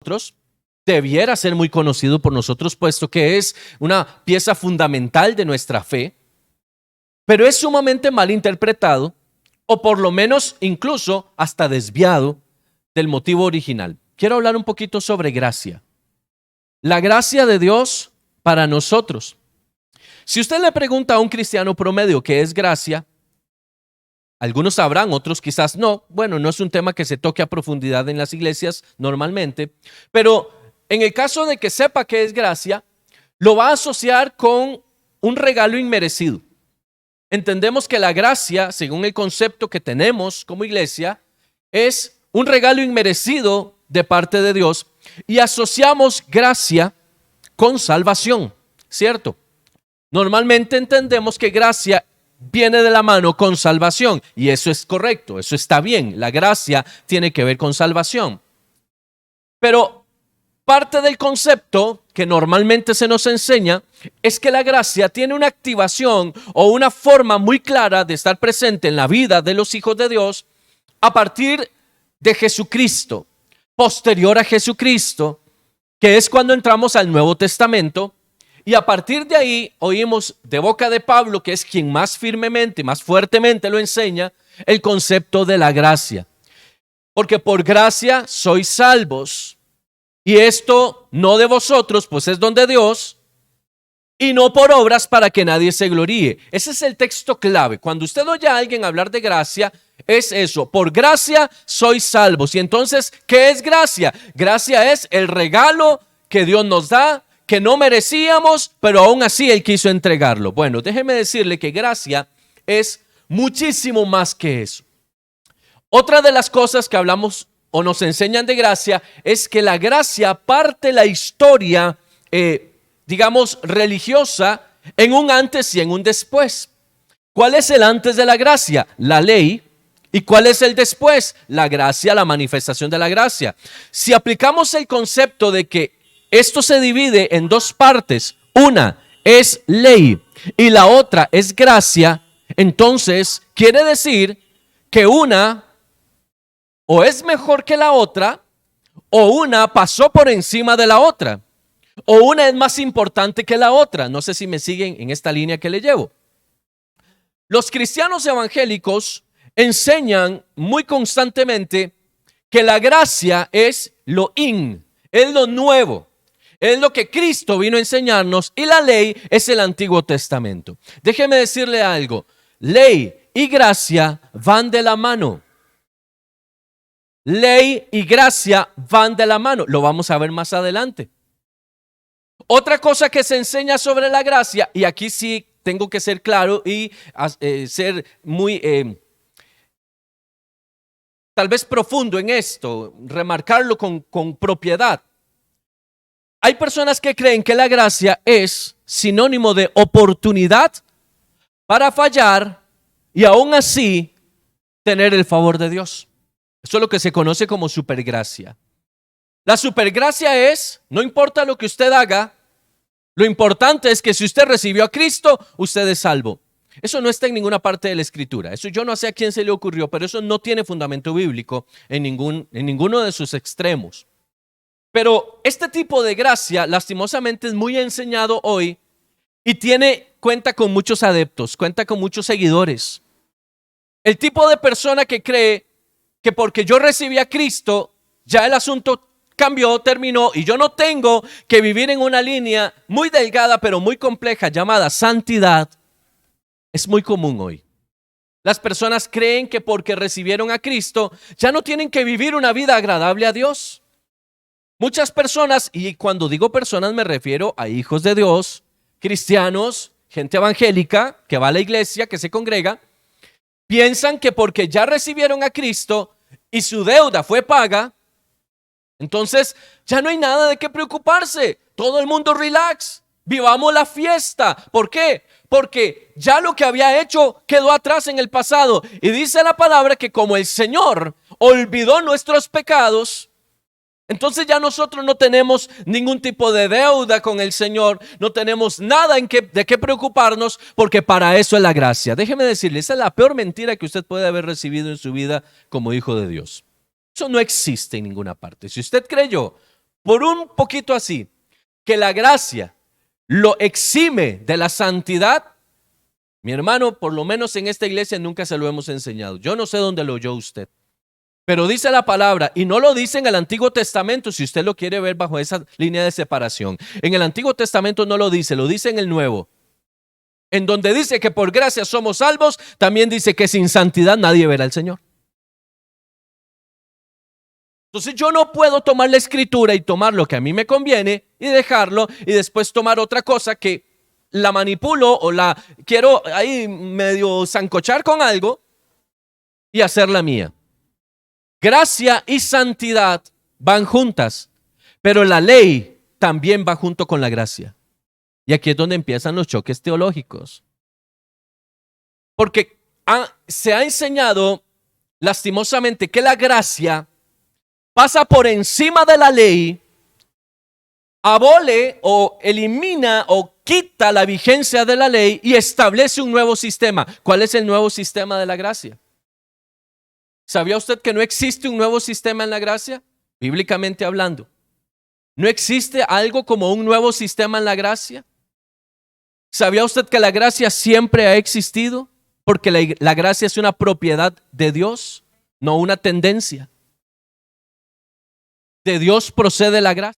nosotros, debiera ser muy conocido por nosotros, puesto que es una pieza fundamental de nuestra fe, pero es sumamente mal interpretado, o por lo menos incluso hasta desviado del motivo original. Quiero hablar un poquito sobre gracia. La gracia de Dios para nosotros. Si usted le pregunta a un cristiano promedio qué es gracia, algunos sabrán, otros quizás no. Bueno, no es un tema que se toque a profundidad en las iglesias normalmente, pero en el caso de que sepa qué es gracia, lo va a asociar con un regalo inmerecido. Entendemos que la gracia, según el concepto que tenemos como iglesia, es un regalo inmerecido de parte de Dios y asociamos gracia con salvación, ¿cierto? Normalmente entendemos que gracia viene de la mano con salvación y eso es correcto, eso está bien. La gracia tiene que ver con salvación. Pero parte del concepto que normalmente se nos enseña es que la gracia tiene una activación o una forma muy clara de estar presente en la vida de los hijos de Dios a partir de Jesucristo, posterior a Jesucristo, que es cuando entramos al Nuevo Testamento. Y a partir de ahí oímos de boca de Pablo, que es quien más firmemente, más fuertemente lo enseña, el concepto de la gracia. Porque por gracia sois salvos, y esto no de vosotros, pues es don de Dios, y no por obras para que nadie se gloríe. Ese es el texto clave. Cuando usted oye a alguien hablar de gracia, es eso, por gracia sois salvos. Y entonces, ¿qué es gracia? Gracia es el regalo que Dios nos da, que no merecíamos, pero aún así Él quiso entregarlo. Bueno, déjeme decirle que gracia es muchísimo más que eso. Otra de las cosas que hablamos o nos enseñan de gracia es que la gracia parte la historia, digamos, religiosa en un antes y en un después. ¿Cuál es el antes de la gracia? La ley. ¿Y cuál es el después? La gracia, la manifestación de la gracia. Si aplicamos el concepto de que esto se divide en dos partes, una es ley y la otra es gracia, entonces quiere decir que una o es mejor que la otra, o una pasó por encima de la otra, o una es más importante que la otra. No sé si me siguen en esta línea que le llevo. Los cristianos evangélicos enseñan muy constantemente que la gracia es lo es lo nuevo. Es lo que Cristo vino a enseñarnos y la ley es el Antiguo Testamento. Déjeme decirle algo, ley y gracia van de la mano. Ley y gracia van de la mano, lo vamos a ver más adelante. Otra cosa que se enseña sobre la gracia, y aquí sí tengo que ser claro y ser muy tal vez profundo en esto, remarcarlo con propiedad. Hay personas que creen que la gracia es sinónimo de oportunidad para fallar y aún así tener el favor de Dios. Eso es lo que se conoce como supergracia. La supergracia es, no importa lo que usted haga, lo importante es que si usted recibió a Cristo, usted es salvo. Eso no está en ninguna parte de la Escritura. Eso yo no sé a quién se le ocurrió, pero eso no tiene fundamento bíblico en ninguno de sus extremos. Pero este tipo de gracia, lastimosamente, es muy enseñado hoy y cuenta con muchos adeptos, cuenta con muchos seguidores. El tipo de persona que cree que porque yo recibí a Cristo, ya el asunto cambió, terminó y yo no tengo que vivir en una línea muy delgada pero muy compleja llamada santidad, es muy común hoy. Las personas creen que porque recibieron a Cristo ya no tienen que vivir una vida agradable a Dios. Muchas personas, y cuando digo personas me refiero a hijos de Dios, cristianos, gente evangélica que va a la iglesia, que se congrega, piensan que porque ya recibieron a Cristo y su deuda fue paga, entonces ya no hay nada de qué preocuparse. Todo el mundo relax, vivamos la fiesta. ¿Por qué? Porque ya lo que había hecho quedó atrás en el pasado. Y dice la palabra que como el Señor olvidó nuestros pecados, entonces ya nosotros no tenemos ningún tipo de deuda con el Señor, no tenemos nada de qué preocuparnos, porque para eso es la gracia. Déjeme decirle, esa es la peor mentira que usted puede haber recibido en su vida como hijo de Dios. Eso no existe en ninguna parte. Si usted creyó por un poquito así, que la gracia lo exime de la santidad, mi hermano, por lo menos en esta iglesia nunca se lo hemos enseñado. Yo no sé dónde lo oyó usted, pero dice la palabra, y no lo dice en el Antiguo Testamento, si usted lo quiere ver bajo esa línea de separación. En el Antiguo Testamento no lo dice en el Nuevo. En donde dice que por gracia somos salvos, también dice que sin santidad nadie verá al Señor. Entonces yo no puedo tomar la escritura y tomar lo que a mí me conviene y dejarlo y después tomar otra cosa que la manipulo o la quiero ahí medio sancochar con algo y hacerla mía. Gracia y santidad van juntas, pero la ley también va junto con la gracia. Y aquí es donde empiezan los choques teológicos. Porque se ha enseñado lastimosamente que la gracia pasa por encima de la ley, abole o elimina o quita la vigencia de la ley y establece un nuevo sistema. ¿Cuál es el nuevo sistema de la gracia? ¿Sabía usted que no existe un nuevo sistema en la gracia? Bíblicamente hablando. ¿No existe algo como un nuevo sistema en la gracia? ¿Sabía usted que la gracia siempre ha existido? Porque la gracia es una propiedad de Dios, no una tendencia. De Dios procede la gracia.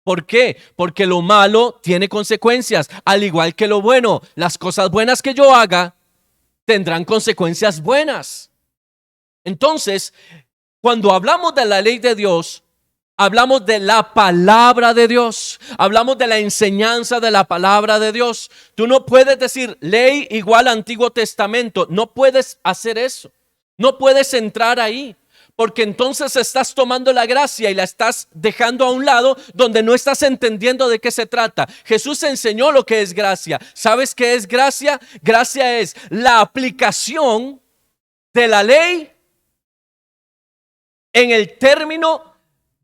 ¿Por qué? Porque lo malo tiene consecuencias, al igual que lo bueno. Las cosas buenas que yo haga tendrán consecuencias buenas. Entonces, cuando hablamos de la ley de Dios, hablamos de la palabra de Dios, hablamos de la enseñanza de la palabra de Dios. Tú no puedes decir ley igual Antiguo Testamento, no puedes hacer eso, no puedes entrar ahí. Porque entonces estás tomando la gracia y la estás dejando a un lado donde no estás entendiendo de qué se trata. Jesús enseñó lo que es gracia. ¿Sabes qué es gracia? Gracia es la aplicación de la ley en el término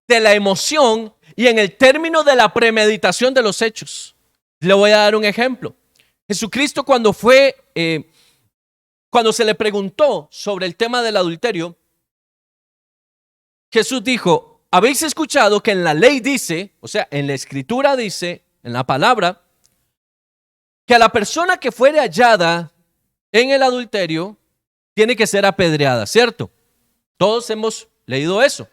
de la emoción y en el término de la premeditación de los hechos. Le voy a dar un ejemplo. Jesucristo cuando se le preguntó sobre el tema del adulterio, Jesús dijo, habéis escuchado que en la ley dice, o sea, en la escritura dice, en la palabra, que a la persona que fuere hallada en el adulterio tiene que ser apedreada, ¿cierto? Todos hemos leído eso.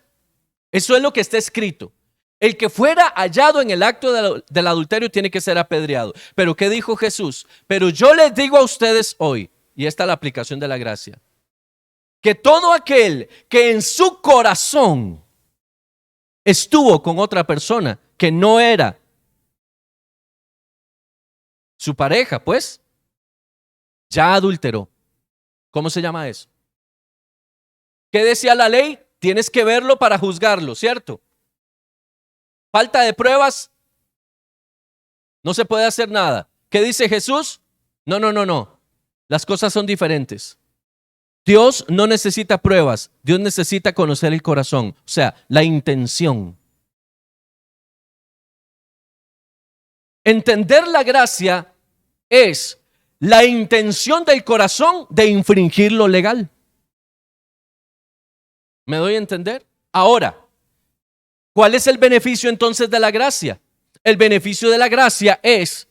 Eso es lo que está escrito. El que fuera hallado en el acto del adulterio tiene que ser apedreado. Pero ¿qué dijo Jesús? Pero yo les digo a ustedes hoy, y esta es la aplicación de la gracia, que todo aquel que en su corazón estuvo con otra persona que no era su pareja, pues, ya adulteró. ¿Cómo se llama eso? ¿Qué decía la ley? Tienes que verlo para juzgarlo, ¿cierto? Falta de pruebas, no se puede hacer nada. ¿Qué dice Jesús? No. Las cosas son diferentes. Dios no necesita pruebas, Dios necesita conocer el corazón, o sea, la intención. Entender la gracia es la intención del corazón de infringir lo legal. ¿Me doy a entender? Ahora, ¿cuál es el beneficio entonces de la gracia? El beneficio de la gracia es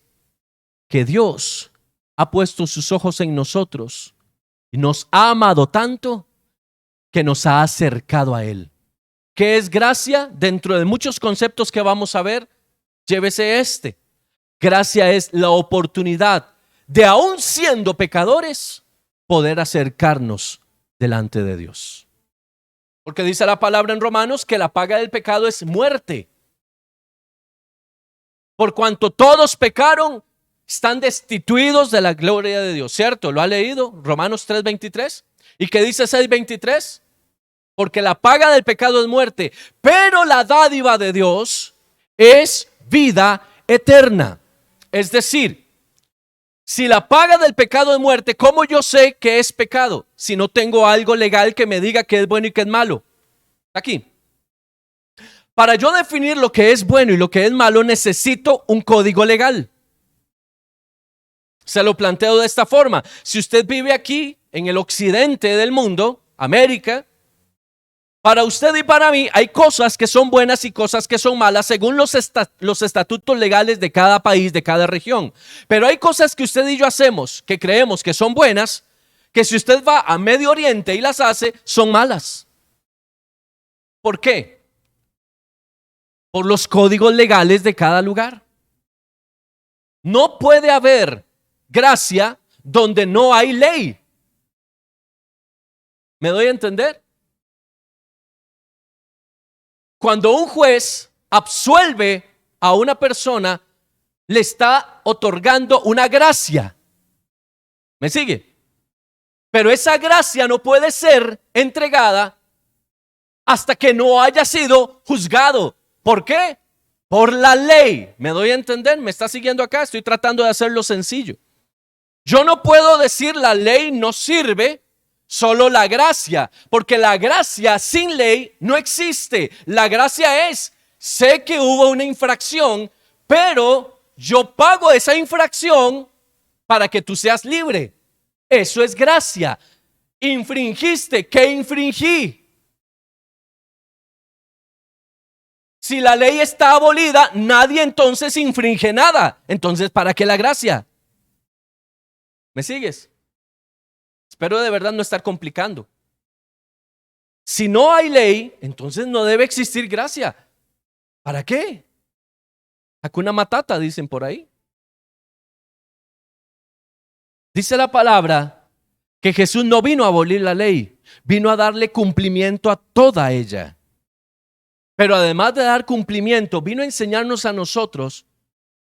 que Dios ha puesto sus ojos en nosotros y nos ha amado tanto que nos ha acercado a Él. ¿Qué es gracia? Dentro de muchos conceptos que vamos a ver, llévese este. Gracia es la oportunidad de, aún siendo pecadores, poder acercarnos delante de Dios. Porque dice la palabra en Romanos que la paga del pecado es muerte. Por cuanto todos pecaron, están destituidos de la gloria de Dios. ¿Cierto? ¿Lo ha leído? Romanos 3:23. ¿Y qué dice 6:23? Porque la paga del pecado es muerte, pero la dádiva de Dios es vida eterna. Es decir, si la paga del pecado es muerte, ¿cómo yo sé que es pecado? Si no tengo algo legal que me diga que es bueno y que es malo. Aquí. Para yo definir lo que es bueno y lo que es malo, necesito un código legal. Se lo planteo de esta forma. Si usted vive aquí, en el occidente del mundo, América, para usted y para mí hay cosas que son buenas y cosas que son malas según los estatutos legales de cada país, de cada región. Pero hay cosas que usted y yo hacemos que creemos que son buenas, que si usted va a Medio Oriente y las hace, son malas. ¿Por qué? Por los códigos legales de cada lugar. No puede haber gracia donde no hay ley. ¿Me doy a entender? Cuando un juez absuelve a una persona, le está otorgando una gracia. ¿Me sigue? Pero esa gracia no puede ser entregada hasta que no haya sido juzgado. ¿Por qué? Por la ley. ¿Me doy a entender? ¿Me está siguiendo acá? Estoy tratando de hacerlo sencillo. Yo no puedo decir la ley no sirve, solo la gracia, porque la gracia sin ley no existe. La gracia es, sé que hubo una infracción, pero yo pago esa infracción para que tú seas libre. Eso es gracia. Infringiste, ¿qué infringí? Si la ley está abolida, nadie entonces infringe nada. Entonces, ¿para qué la gracia? ¿Me sigues? Espero de verdad no estar complicando. Si no hay ley, entonces no debe existir gracia. ¿Para qué? Hakuna Matata, dicen por ahí. Dice la palabra que Jesús no vino a abolir la ley, vino a darle cumplimiento a toda ella. Pero además de dar cumplimiento, vino a enseñarnos a nosotros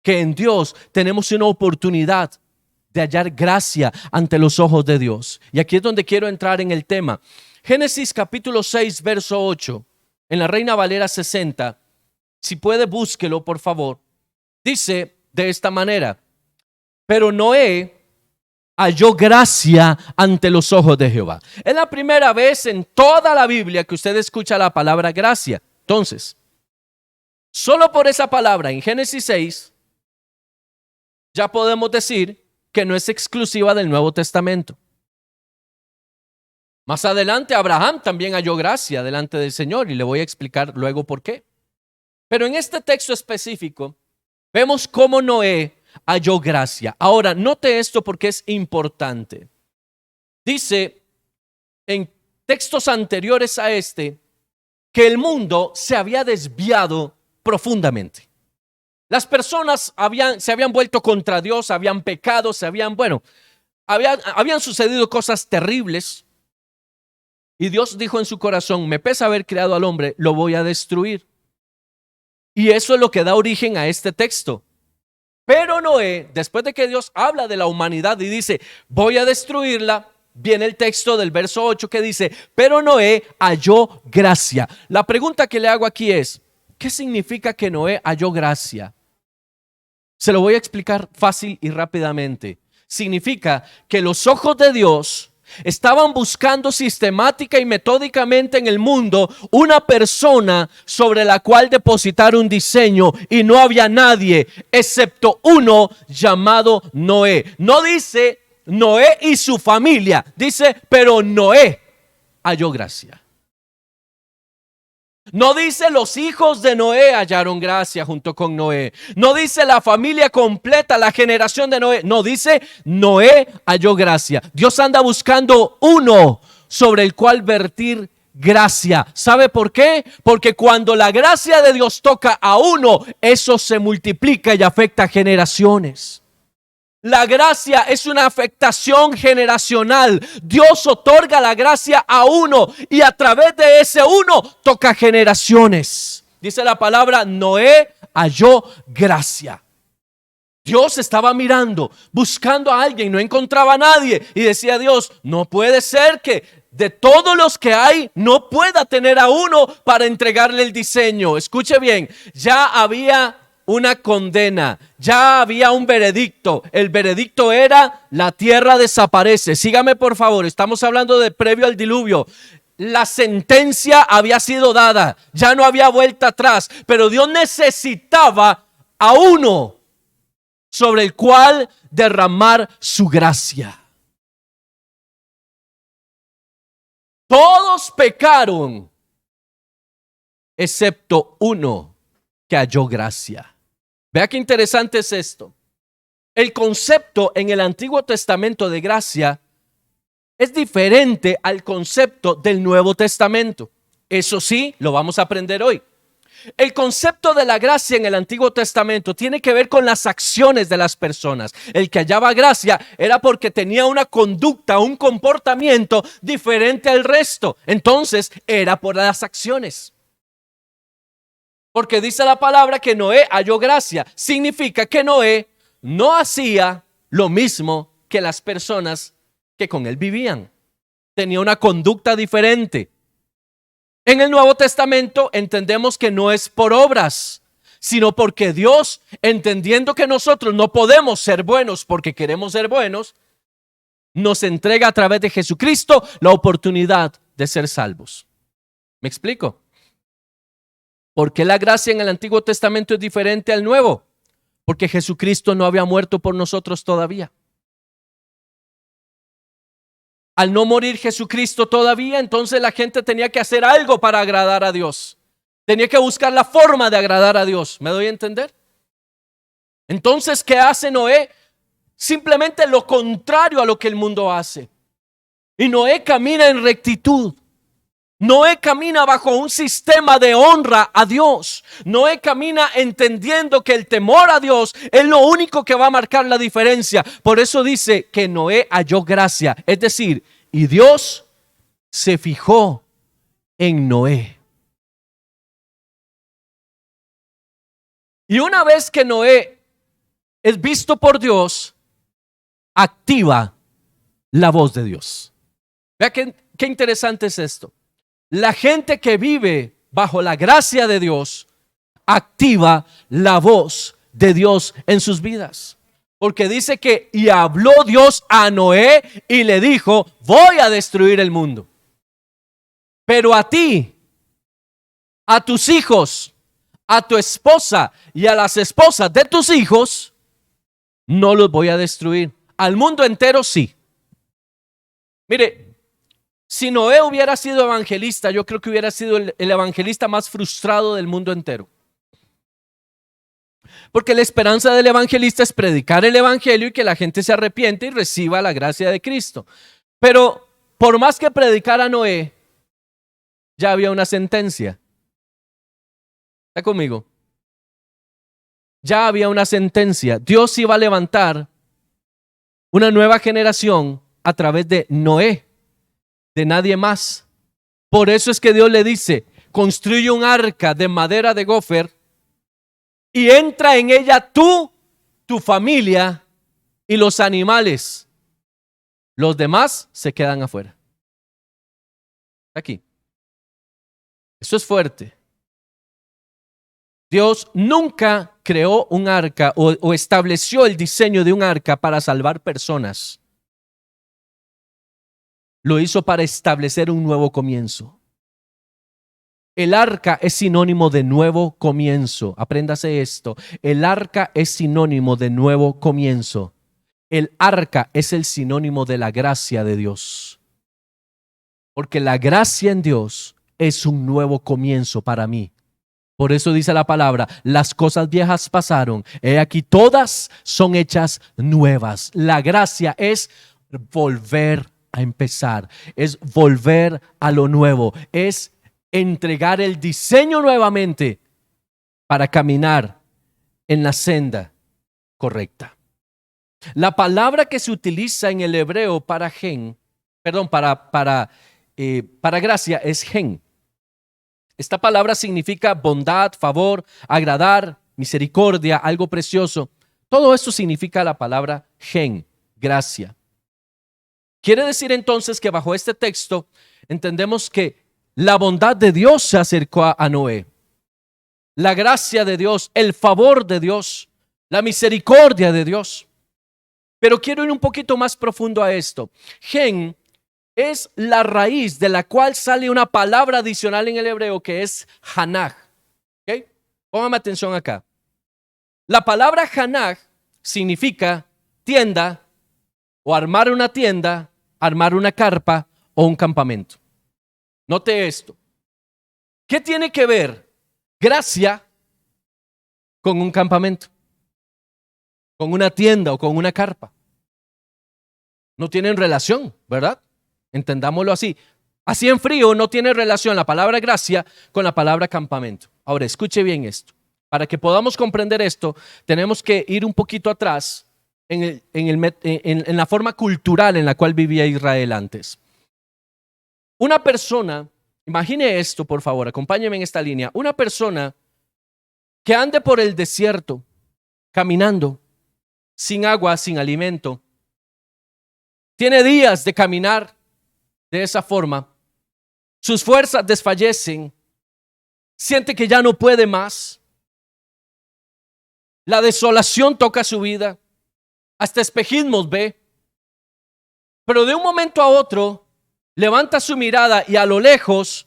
que en Dios tenemos una oportunidad de hallar gracia ante los ojos de Dios. Y aquí es donde quiero entrar en el tema. Génesis capítulo 6, verso 8, en la Reina Valera 60, si puede búsquelo por favor. Dice de esta manera: pero Noé halló gracia ante los ojos de Jehová. Es la primera vez en toda la Biblia que usted escucha la palabra gracia. Entonces, solo por esa palabra en Génesis 6, ya podemos decir que no es exclusiva del Nuevo Testamento. Más adelante Abraham también halló gracia delante del Señor y le voy a explicar luego por qué. Pero en este texto específico vemos cómo Noé halló gracia. Ahora, note esto porque es importante. Dice en textos anteriores a este que el mundo se había desviado profundamente. Las personas se habían vuelto contra Dios, habían pecado, habían sucedido cosas terribles. Y Dios dijo en su corazón: me pesa haber creado al hombre, lo voy a destruir. Y eso es lo que da origen a este texto. Pero Noé, después de que Dios habla de la humanidad y dice: voy a destruirla, viene el texto del verso 8 que dice: pero Noé halló gracia. La pregunta que le hago aquí es: ¿qué significa que Noé halló gracia? Se lo voy a explicar fácil y rápidamente. Significa que los ojos de Dios estaban buscando sistemática y metódicamente en el mundo una persona sobre la cual depositar un diseño, y no había nadie excepto uno llamado Noé. No dice Noé y su familia, dice pero Noé halló gracia. No dice los hijos de Noé hallaron gracia junto con Noé. No dice la familia completa, la generación de Noé. No, dice Noé halló gracia. Dios anda buscando uno sobre el cual vertir gracia. ¿Sabe por qué? Porque cuando la gracia de Dios toca a uno, eso se multiplica y afecta a generaciones. La gracia es una afectación generacional. Dios otorga la gracia a uno y a través de ese uno toca generaciones. Dice la palabra, Noé halló gracia. Dios estaba mirando, buscando a alguien, no encontraba a nadie y decía Dios, no puede ser que de todos los que hay no pueda tener a uno para entregarle el diseño. Escuche bien, ya había una condena, ya había un veredicto. El veredicto era: la tierra desaparece. Sígame por favor, estamos hablando de previo al diluvio. La sentencia había sido dada, ya no había vuelta atrás, pero Dios necesitaba a uno sobre el cual derramar su gracia. Todos pecaron, excepto uno que halló gracia. Vea qué interesante es esto. El concepto en el Antiguo Testamento de gracia es diferente al concepto del Nuevo Testamento. Eso sí, lo vamos a aprender hoy. El concepto de la gracia en el Antiguo Testamento tiene que ver con las acciones de las personas. El que hallaba gracia era porque tenía una conducta, un comportamiento diferente al resto. Entonces era por las acciones. Porque dice la palabra que Noé halló gracia. Significa que Noé no hacía lo mismo que las personas que con él vivían. Tenía una conducta diferente. En el Nuevo Testamento entendemos que no es por obras, sino porque Dios, entendiendo que nosotros no podemos ser buenos porque queremos ser buenos, nos entrega a través de Jesucristo la oportunidad de ser salvos. ¿Me explico? ¿Por qué la gracia en el Antiguo Testamento es diferente al Nuevo? Porque Jesucristo no había muerto por nosotros todavía. Al no morir Jesucristo todavía, entonces la gente tenía que hacer algo para agradar a Dios. Tenía que buscar la forma de agradar a Dios. ¿Me doy a entender? Entonces, ¿qué hace Noé? Simplemente lo contrario a lo que el mundo hace. Y Noé camina en rectitud. Noé camina bajo un sistema de honra a Dios. Noé camina entendiendo que el temor a Dios es lo único que va a marcar la diferencia. Por eso dice que Noé halló gracia. Es decir, y Dios se fijó en Noé. Y una vez que Noé es visto por Dios, activa la voz de Dios. Vea qué interesante es esto. La gente que vive bajo la gracia de Dios activa la voz de Dios en sus vidas. Porque dice que y habló Dios a Noé y le dijo, voy a destruir el mundo. Pero a ti, a tus hijos, a tu esposa y a las esposas de tus hijos, no los voy a destruir. Al mundo entero sí. Mire, si Noé hubiera sido evangelista, yo creo que hubiera sido el evangelista más frustrado del mundo entero. Porque la esperanza del evangelista es predicar el evangelio y que la gente se arrepiente y reciba la gracia de Cristo. Pero por más que predicara Noé, ya había una sentencia. ¿Está conmigo? Ya había una sentencia. Dios iba a levantar una nueva generación a través de Noé, de nadie más. Por eso es que Dios le dice, construye un arca de madera de gofer y entra en ella tú, tu familia y los animales. Los demás se quedan afuera. Aquí. Eso es fuerte. Dios nunca creó un arca o estableció el diseño de un arca para salvar personas. Lo hizo para establecer un nuevo comienzo. El arca es sinónimo de nuevo comienzo. Apréndase esto. El arca es sinónimo de nuevo comienzo. El arca es el sinónimo de la gracia de Dios. Porque la gracia en Dios es un nuevo comienzo para mí. Por eso dice la palabra, las cosas viejas pasaron, he aquí todas son hechas nuevas. La gracia es volver a empezar, es volver a lo nuevo, es entregar el diseño nuevamente para caminar en la senda correcta. La palabra que se utiliza en el hebreo para gracia es gen. Esta palabra significa bondad, favor, agradar, misericordia, algo precioso. Todo esto significa la palabra gen, gracia. Quiere decir entonces que bajo este texto entendemos que la bondad de Dios se acercó a Noé. La gracia de Dios, el favor de Dios, la misericordia de Dios. Pero quiero ir un poquito más profundo a esto. Gen es la raíz de la cual sale una palabra adicional en el hebreo que es hanaj. ¿Okay? Póngame atención acá. La palabra hanaj significa tienda o armar una tienda, armar una carpa o un campamento. Note esto. ¿Qué tiene que ver gracia con un campamento? Con una tienda o con una carpa. No tienen relación, ¿verdad? Entendámoslo así. Así en frío no tiene relación la palabra gracia con la palabra campamento. Ahora, escuche bien esto. Para que podamos comprender esto, tenemos que ir un poquito atrás en la forma cultural en la cual vivía Israel antes. Una persona, imagine esto por favor, acompáñeme en esta línea. Una persona que ande por el desierto, caminando, sin agua, sin alimento, tiene días de caminar de esa forma, sus fuerzas desfallecen, siente que ya no puede más, la desolación toca su vida, hasta espejismos ve, pero de un momento a otro levanta su mirada y a lo lejos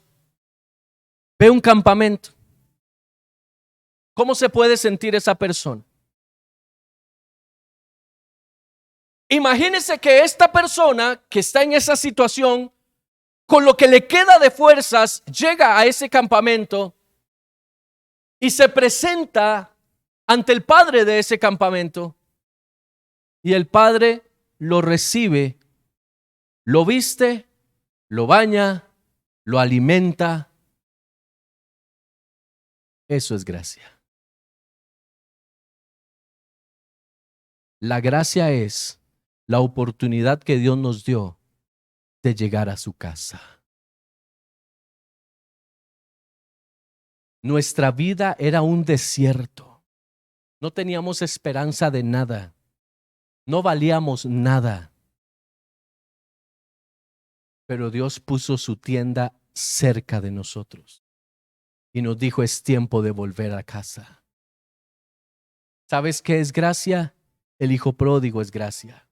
ve un campamento. ¿Cómo se puede sentir esa persona? Imagínese que esta persona que está en esa situación, con lo que le queda de fuerzas, llega a ese campamento y se presenta ante el padre de ese campamento. Y el padre lo recibe, lo viste, lo baña, lo alimenta. Eso es gracia. La gracia es la oportunidad que Dios nos dio de llegar a su casa. Nuestra vida era un desierto. No teníamos esperanza de nada. No valíamos nada. Pero Dios puso su tienda cerca de nosotros y nos dijo, es tiempo de volver a casa. ¿Sabes qué es gracia? El hijo pródigo es gracia.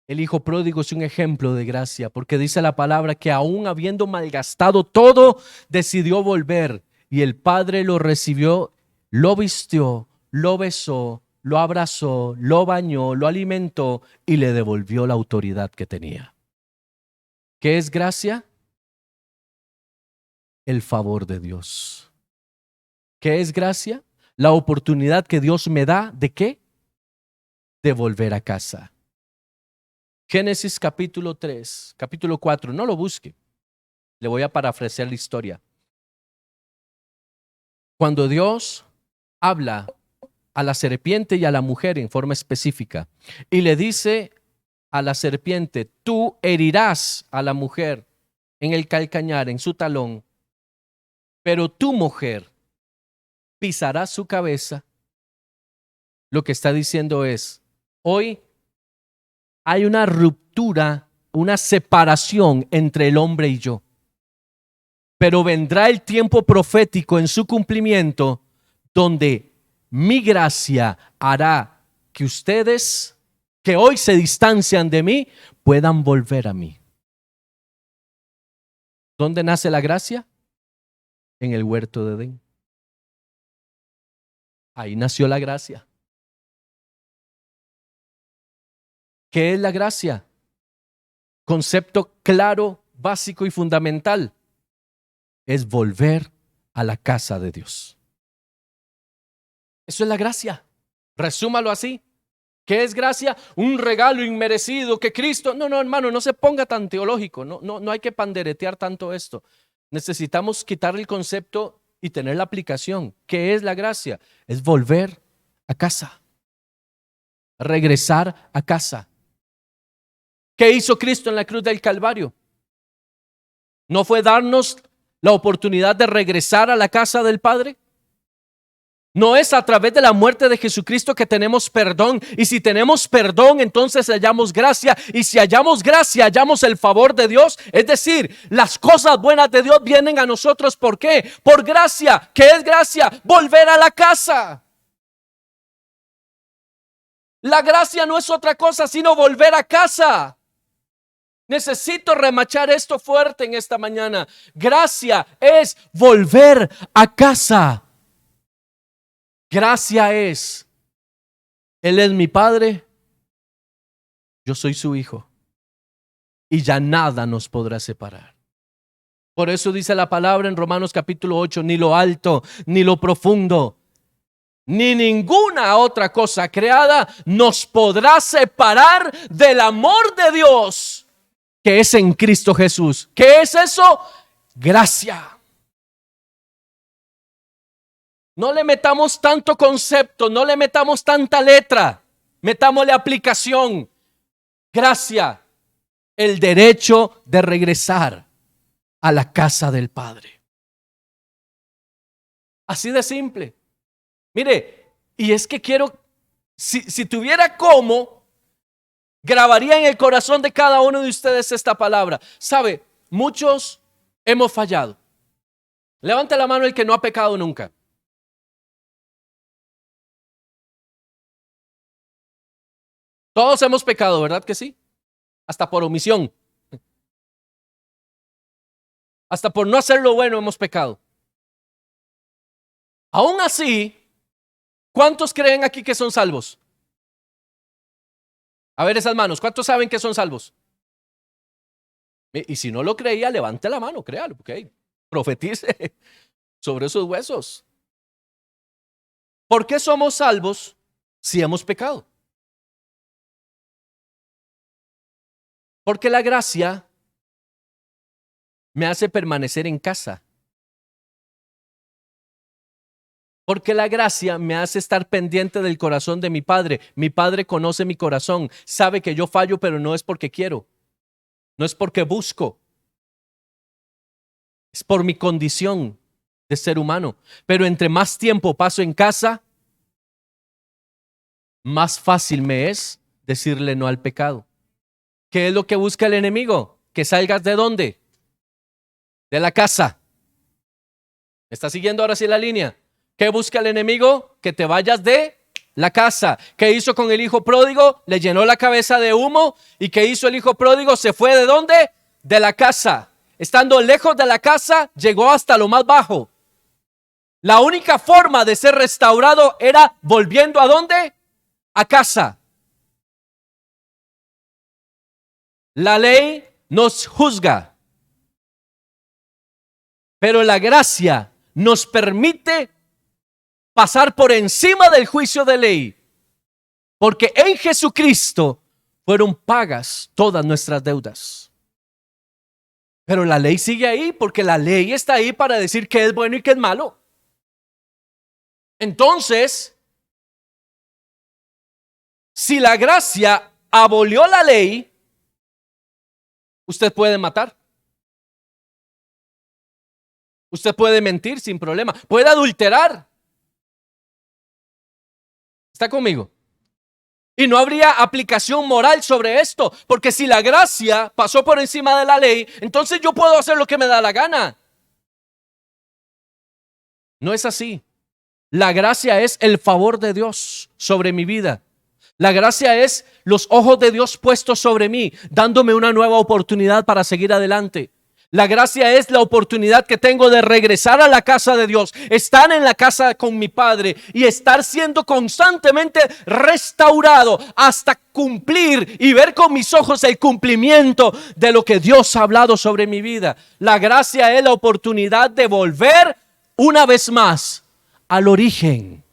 El hijo pródigo es un ejemplo de gracia, porque dice la palabra que aún habiendo malgastado todo, decidió volver. Y el padre lo recibió, lo vistió, lo besó, lo abrazó, lo bañó, lo alimentó y le devolvió la autoridad que tenía. ¿Qué es gracia? El favor de Dios. ¿Qué es gracia? La oportunidad que Dios me da, ¿de qué? De volver a casa. Génesis capítulo 3, capítulo 4, no lo busque. Le voy a parafrasear la historia. Cuando Dios habla a la serpiente y a la mujer en forma específica y le dice a la serpiente, tú herirás a la mujer en el calcañar, en su talón, pero tu mujer pisará su cabeza. Lo que está diciendo es, hoy hay una ruptura, una separación entre el hombre y yo. Pero vendrá el tiempo profético en su cumplimiento donde mi gracia hará que ustedes que hoy se distancian de mí puedan volver a mí. ¿Dónde nace la gracia? En el huerto de Edén. Ahí nació la gracia. ¿Qué es la gracia? Concepto claro, básico y fundamental. es volver a la casa de Dios. Eso es la gracia. Resúmalo así. ¿Qué es gracia? Un regalo inmerecido que Cristo... No, hermano, no se ponga tan teológico. No hay que panderetear tanto esto. Necesitamos quitar el concepto y tener la aplicación. ¿Qué es la gracia? Es volver a casa. Regresar a casa. ¿Qué hizo Cristo en la cruz del Calvario? ¿No fue darnos la oportunidad de regresar a la casa del Padre? No es a través de la muerte de Jesucristo que tenemos perdón. Y si tenemos perdón, entonces hallamos gracia. Y si hallamos gracia, hallamos el favor de Dios. Es decir, las cosas buenas de Dios vienen a nosotros. ¿Por qué? Por gracia. ¿Qué es gracia? Volver a la casa. La gracia no es otra cosa sino volver a casa. Necesito remachar esto fuerte en esta mañana. Gracia es volver a casa. Gracia es, Él es mi Padre, yo soy su Hijo, y ya nada nos podrá separar. Por eso dice la palabra en Romanos capítulo 8, ni lo alto, ni lo profundo, ni ninguna otra cosa creada nos podrá separar del amor de Dios que es en Cristo Jesús. ¿Qué es eso? Gracia. No le metamos tanto concepto, no le metamos tanta letra, metámosle aplicación. Gracia, el derecho de regresar a la casa del Padre. Así de simple. Mire, y es que quiero, si tuviera cómo, grabaría en el corazón de cada uno de ustedes esta palabra. ¿Sabe? Muchos hemos fallado. Levante la mano el que no ha pecado nunca. Todos hemos pecado, ¿verdad que sí? Hasta por omisión. Hasta por no hacer lo bueno hemos pecado. Aún así, ¿cuántos creen aquí que son salvos? A ver esas manos, ¿cuántos saben que son salvos? Y si no lo creía, levante la mano, créalo, ok. Profetice sobre esos huesos. ¿Por qué somos salvos si hemos pecado? Porque la gracia me hace permanecer en casa. Porque la gracia me hace estar pendiente del corazón de mi Padre. Mi Padre conoce mi corazón, sabe que yo fallo, pero no es porque quiero, no es porque busco, es por mi condición de ser humano. Pero entre más tiempo paso en casa, más fácil me es decirle no al pecado. ¿Qué es lo que busca el enemigo? Que salgas ¿de dónde? De la casa. ¿Me está siguiendo ahora sí la línea? ¿Qué busca el enemigo? Que te vayas de la casa. ¿Qué hizo con el hijo pródigo? Le llenó la cabeza de humo. ¿Y qué hizo el hijo pródigo? Se fue ¿de dónde? De la casa. Estando lejos de la casa, llegó hasta lo más bajo. La única forma de ser restaurado era volviendo ¿a dónde? A casa. La ley nos juzga, pero la gracia nos permite pasar por encima del juicio de ley, porque en Jesucristo fueron pagas todas nuestras deudas. Pero la ley sigue ahí, porque la ley está ahí para decir qué es bueno y qué es malo. Entonces, si la gracia abolió la ley, usted puede matar. Usted puede mentir sin problema. Puede adulterar. ¿Está conmigo? Y no habría aplicación moral sobre esto. Porque si la gracia pasó por encima de la ley, entonces yo puedo hacer lo que me da la gana. No es así. La gracia es el favor de Dios sobre mi vida. La gracia es los ojos de Dios puestos sobre mí, dándome una nueva oportunidad para seguir adelante. La gracia es la oportunidad que tengo de regresar a la casa de Dios, estar en la casa con mi Padre y estar siendo constantemente restaurado hasta cumplir y ver con mis ojos el cumplimiento de lo que Dios ha hablado sobre mi vida. La gracia es la oportunidad de volver una vez más al origen.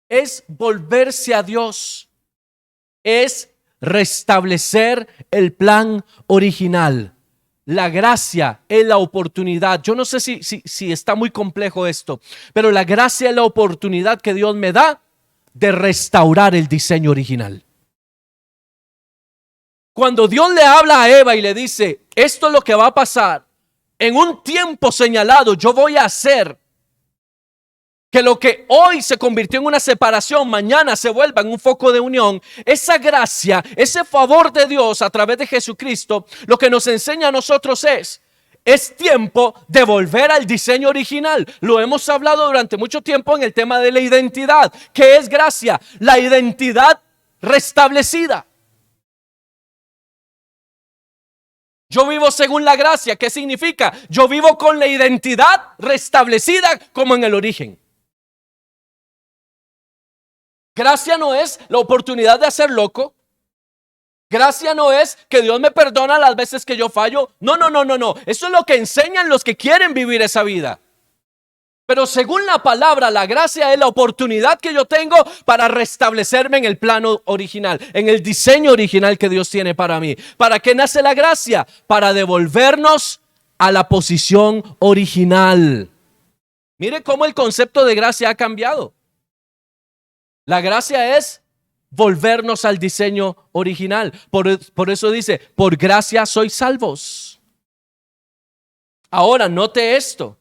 Es volverse a Dios. Es restablecer el plan original. La gracia es la oportunidad. Yo no sé si está muy complejo esto, pero la gracia es la oportunidad que Dios me da de restaurar el diseño original. Cuando Dios le habla a Eva y le dice, esto es lo que va a pasar, en un tiempo señalado yo voy a hacer que lo que hoy se convirtió en una separación, mañana se vuelva en un foco de unión. Esa gracia, ese favor de Dios a través de Jesucristo, lo que nos enseña a nosotros es tiempo de volver al diseño original. Lo hemos hablado durante mucho tiempo en el tema de la identidad. ¿Qué es gracia? La identidad restablecida. Yo vivo según la gracia. ¿Qué significa? Yo vivo con la identidad restablecida como en el origen. Gracia no es la oportunidad de hacer loco. Gracia no es que Dios me perdona las veces que yo fallo. No. Eso es lo que enseñan los que quieren vivir esa vida. Pero según la palabra, la gracia es la oportunidad que yo tengo para restablecerme en el plano original, en el diseño original que Dios tiene para mí. ¿Para qué nace la gracia? Para devolvernos a la posición original. Mire cómo el concepto de gracia ha cambiado. La gracia es volvernos al diseño original. Por eso dice, por gracia sois salvos. Ahora, note esto.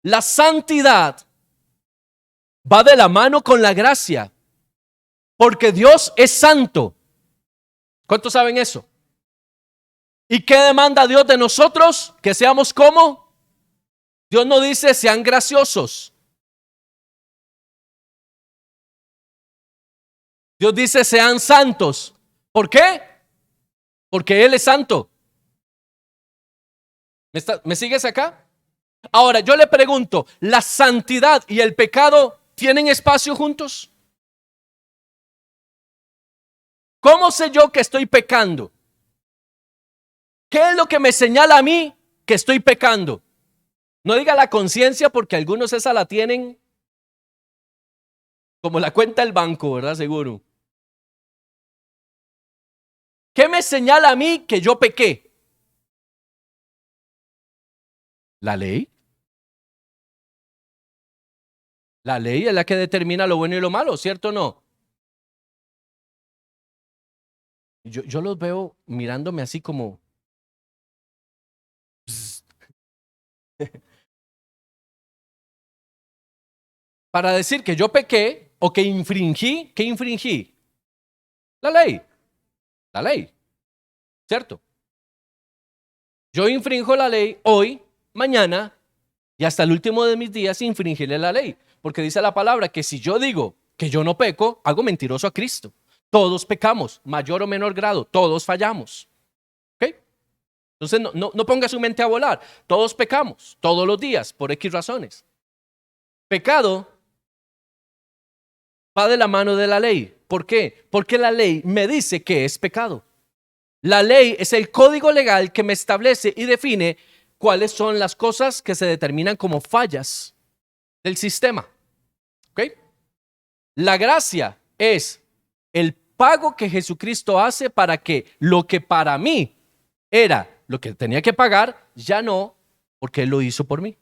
La santidad va de la mano con la gracia, porque Dios es santo. ¿Cuántos saben eso? ¿Y qué demanda Dios de nosotros? Que seamos como. Dios no dice sean graciosos. Dios dice sean santos. ¿Por qué? Porque Él es santo. ¿Me sigues acá? Ahora yo le pregunto, ¿la santidad y el pecado tienen espacio juntos? ¿Cómo sé yo que estoy pecando? ¿Qué es lo que me señala a mí que estoy pecando? No diga la conciencia, porque algunos esa la tienen como la cuenta del banco, ¿verdad? Seguro. ¿Qué me señala a mí que yo pequé? ¿La ley? La ley es la que determina lo bueno y lo malo, ¿cierto o no? Yo los veo mirándome así como. Para decir que yo pequé o que infringí. ¿Qué infringí? La ley. La ley. ¿Cierto? Yo infrinjo la ley hoy, mañana y hasta el último de mis días infringiré la ley. Porque dice la palabra que si yo digo que yo no peco, hago mentiroso a Cristo. Todos pecamos, mayor o menor grado, todos fallamos. ¿Ok? Entonces no ponga su mente a volar. Todos pecamos, todos los días, por X razones. Pecado va de la mano de la ley. ¿Por qué? Porque la ley me dice que es pecado. La ley es el código legal que me establece y define cuáles son las cosas que se determinan como fallas del sistema. ¿Ok? La gracia es el pago que Jesucristo hace para que lo que para mí era lo que tenía que pagar, ya no, porque Él lo hizo por mí.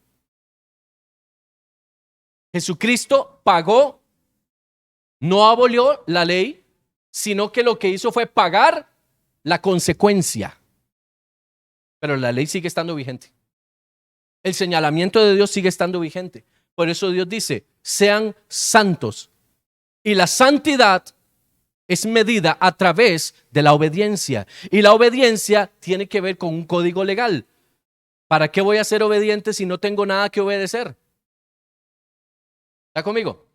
Jesucristo pagó, no abolió la ley, sino que lo que hizo fue pagar la consecuencia. Pero la ley sigue estando vigente. El señalamiento de Dios sigue estando vigente. Por eso Dios dice, sean santos. Y la santidad es medida a través de la obediencia. Y la obediencia tiene que ver con un código legal. ¿Para qué voy a ser obediente si no tengo nada que obedecer? ¿Está conmigo?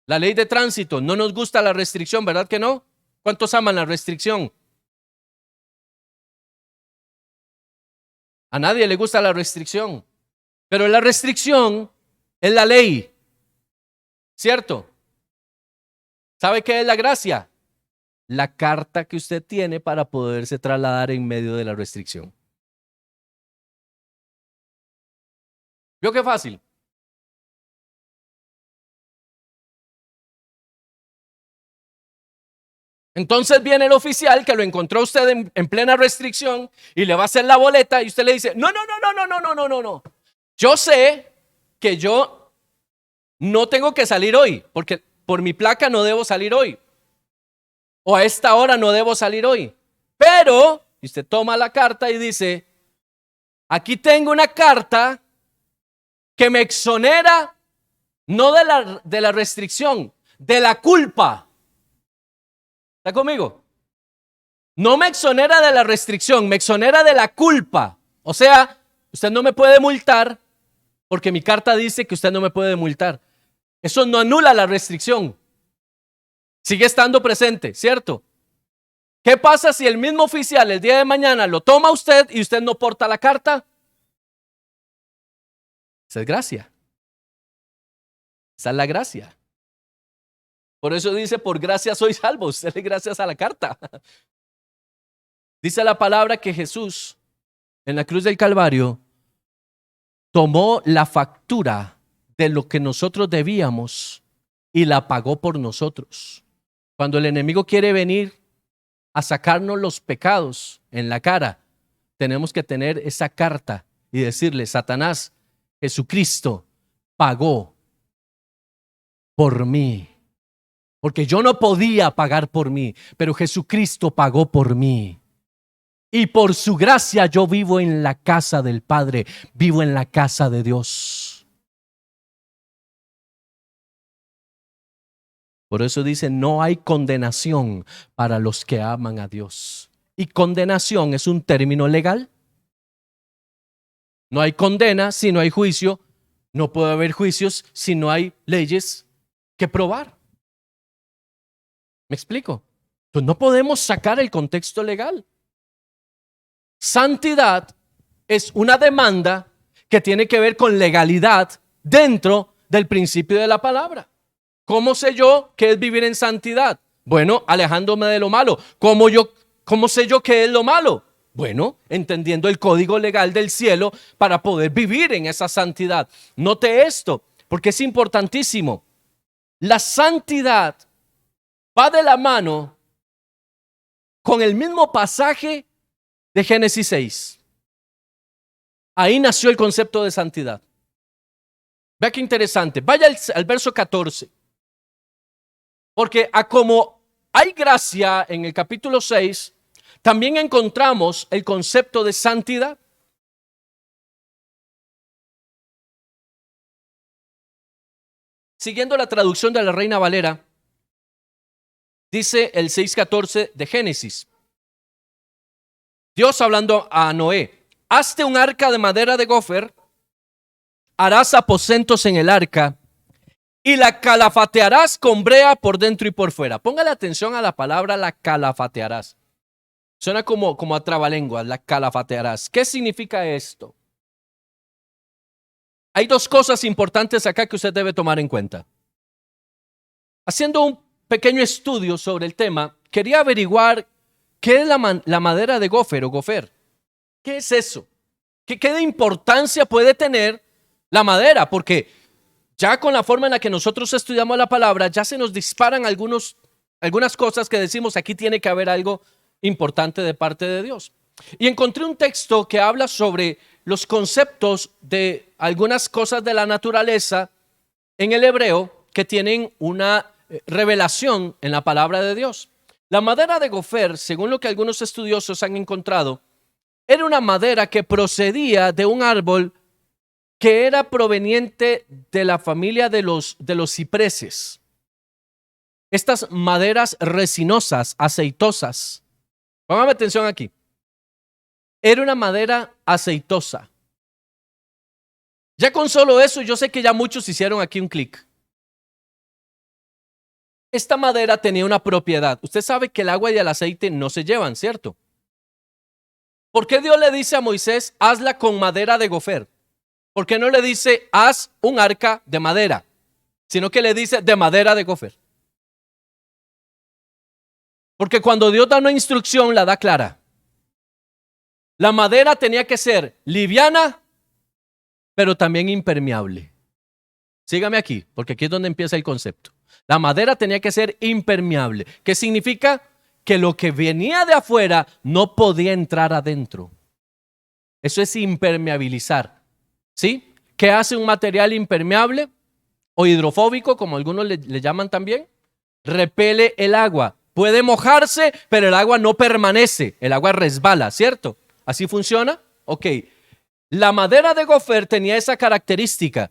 La ley de tránsito, no nos gusta la restricción, ¿verdad que no? ¿Cuántos aman la restricción? A nadie le gusta la restricción, pero la restricción es la ley, ¿cierto? ¿Sabe qué es la gracia? La carta que usted tiene para poderse trasladar en medio de la restricción. ¿Vio qué fácil? Entonces viene el oficial que lo encontró usted en plena restricción y le va a hacer la boleta y usted le dice, no, no, no, no, no, no, no, no, no, no. Yo sé que yo no tengo que salir hoy, porque por mi placa no debo salir hoy. O a esta hora no debo salir hoy. Pero, y usted toma la carta y dice, aquí tengo una carta que me exonera no de la restricción, de la culpa. ¿Está conmigo? No me exonera de la restricción, me exonera de la culpa. O sea, usted no me puede multar porque mi carta dice que usted no me puede multar. Eso no anula la restricción. Sigue estando presente, ¿cierto? ¿Qué pasa si el mismo oficial el día de mañana lo toma usted y usted no porta la carta? Esa es gracia. Esa es la gracia. Por eso dice, por gracia sois salvos. Dele gracias a la carta. Dice la palabra que Jesús en la cruz del Calvario tomó la factura de lo que nosotros debíamos y la pagó por nosotros. Cuando el enemigo quiere venir a sacarnos los pecados en la cara, tenemos que tener esa carta y decirle, Satanás, Jesucristo pagó por mí. Porque yo no podía pagar por mí, pero Jesucristo pagó por mí. Y por su gracia yo vivo en la casa del Padre, vivo en la casa de Dios. Por eso dice, no hay condenación para los que aman a Dios. Y condenación es un término legal. No hay condena si no hay juicio. No puede haber juicios si no hay leyes que probar. ¿Me explico? Entonces no podemos sacar el contexto legal. Santidad es una demanda que tiene que ver con legalidad dentro del principio de la palabra. ¿Cómo sé yo qué es vivir en santidad? Bueno, alejándome de lo malo. ¿Cómo sé yo qué es lo malo? Bueno, entendiendo el código legal del cielo para poder vivir en esa santidad. Note esto, porque es importantísimo. La santidad va de la mano con el mismo pasaje de Génesis 6. Ahí nació el concepto de santidad. Vea qué interesante. Vaya al verso 14. Porque como hay gracia en el capítulo 6, también encontramos el concepto de santidad. Siguiendo la traducción de la Reina Valera, dice el 6:14 de Génesis. Dios hablando a Noé, hazte un arca de madera de gofer, harás aposentos en el arca y la calafatearás con brea por dentro y por fuera. Póngale atención a la palabra la calafatearás. Suena como a trabalenguas, la calafatearás. ¿Qué significa esto? Hay dos cosas importantes acá que usted debe tomar en cuenta. Haciendo un pequeño estudio sobre el tema, quería averiguar qué es la madera de gofer o gofer. ¿Qué es eso? ¿Qué de importancia puede tener la madera? Porque ya con la forma en la que nosotros estudiamos la palabra, ya se nos disparan algunas cosas que decimos, aquí tiene que haber algo importante de parte de Dios. Y encontré un texto que habla sobre los conceptos de algunas cosas de la naturaleza en el hebreo que tienen una revelación en la palabra de Dios. La madera de gofer, según lo que algunos estudiosos han encontrado, era una madera que procedía de un árbol que era proveniente de la familia de los cipreses. Estas maderas resinosas, aceitosas. Póngame atención aquí. Era una madera aceitosa. Ya con solo eso, yo sé que ya muchos hicieron aquí un clic. Esta madera tenía una propiedad. Usted sabe que el agua y el aceite no se llevan, ¿cierto? ¿Por qué Dios le dice a Moisés, hazla con madera de gofer? ¿Por qué no le dice, haz un arca de madera? Sino que le dice, de madera de gofer. Porque cuando Dios da una instrucción, la da clara. La madera tenía que ser liviana, pero también impermeable. Sígame aquí, porque aquí es donde empieza el concepto. La madera tenía que ser impermeable. ¿Qué significa? Que lo que venía de afuera no podía entrar adentro. Eso es impermeabilizar. ¿Sí? ¿Qué hace un material impermeable o hidrofóbico, como algunos le llaman también? Repele el agua. Puede mojarse, pero el agua no permanece. El agua resbala, ¿cierto? ¿Así funciona? Ok. La madera de gofer tenía esa característica.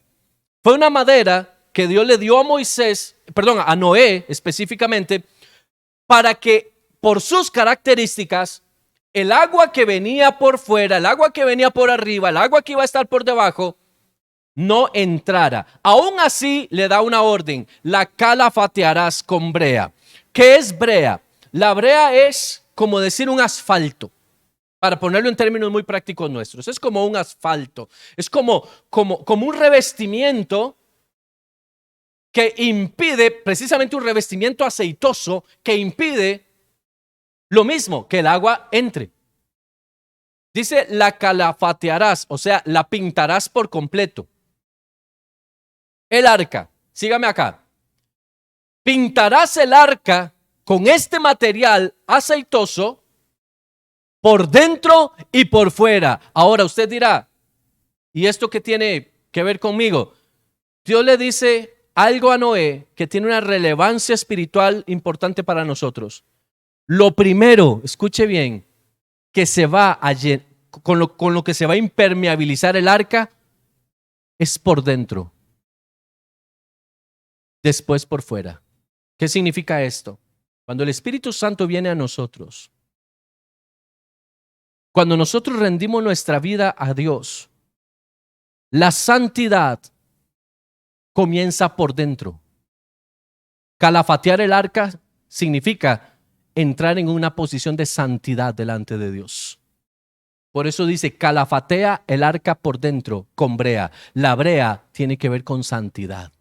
Fue una madera que Dios le dio a Moisés, perdón, a Noé específicamente, para que por sus características, el agua que venía por fuera, el agua que venía por arriba, el agua que iba a estar por debajo, no entrara. Aún así le da una orden: la calafatearás con brea. ¿Qué es brea? La brea es como decir un asfalto. Para ponerlo en términos muy prácticos nuestros, es como un asfalto, es como un revestimiento que impide, precisamente un revestimiento aceitoso que impide lo mismo, que el agua entre. Dice, la calafatearás, o sea, la pintarás por completo. El arca, sígame acá. Pintarás el arca con este material aceitoso por dentro y por fuera. Ahora usted dirá, ¿y esto qué tiene que ver conmigo? Dios le dice algo a Noé que tiene una relevancia espiritual importante para nosotros. Lo primero, escuche bien, que se va a con lo que se va a impermeabilizar el arca es por dentro, después por fuera. ¿Qué significa esto? Cuando el Espíritu Santo viene a nosotros, cuando nosotros rendimos nuestra vida a Dios, la santidad comienza por dentro. Calafatear el arca significa entrar en una posición de santidad delante de Dios. Por eso dice, calafatea el arca por dentro con brea. La brea tiene que ver con santidad.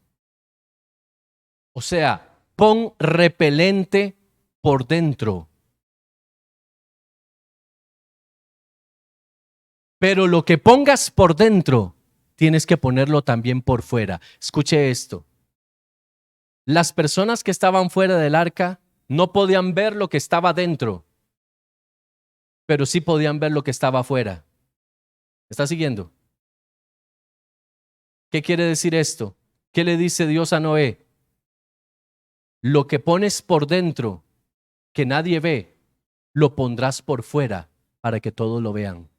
O sea, pon repelente por dentro. Pero lo que pongas por dentro, tienes que ponerlo también por fuera. Escuche esto. Las personas que estaban fuera del arca no podían ver lo que estaba dentro, pero sí podían ver lo que estaba afuera. ¿Está siguiendo? ¿Qué quiere decir esto? ¿Qué le dice Dios a Noé? Lo que pones por dentro, que nadie ve, lo pondrás por fuera para que todos lo vean.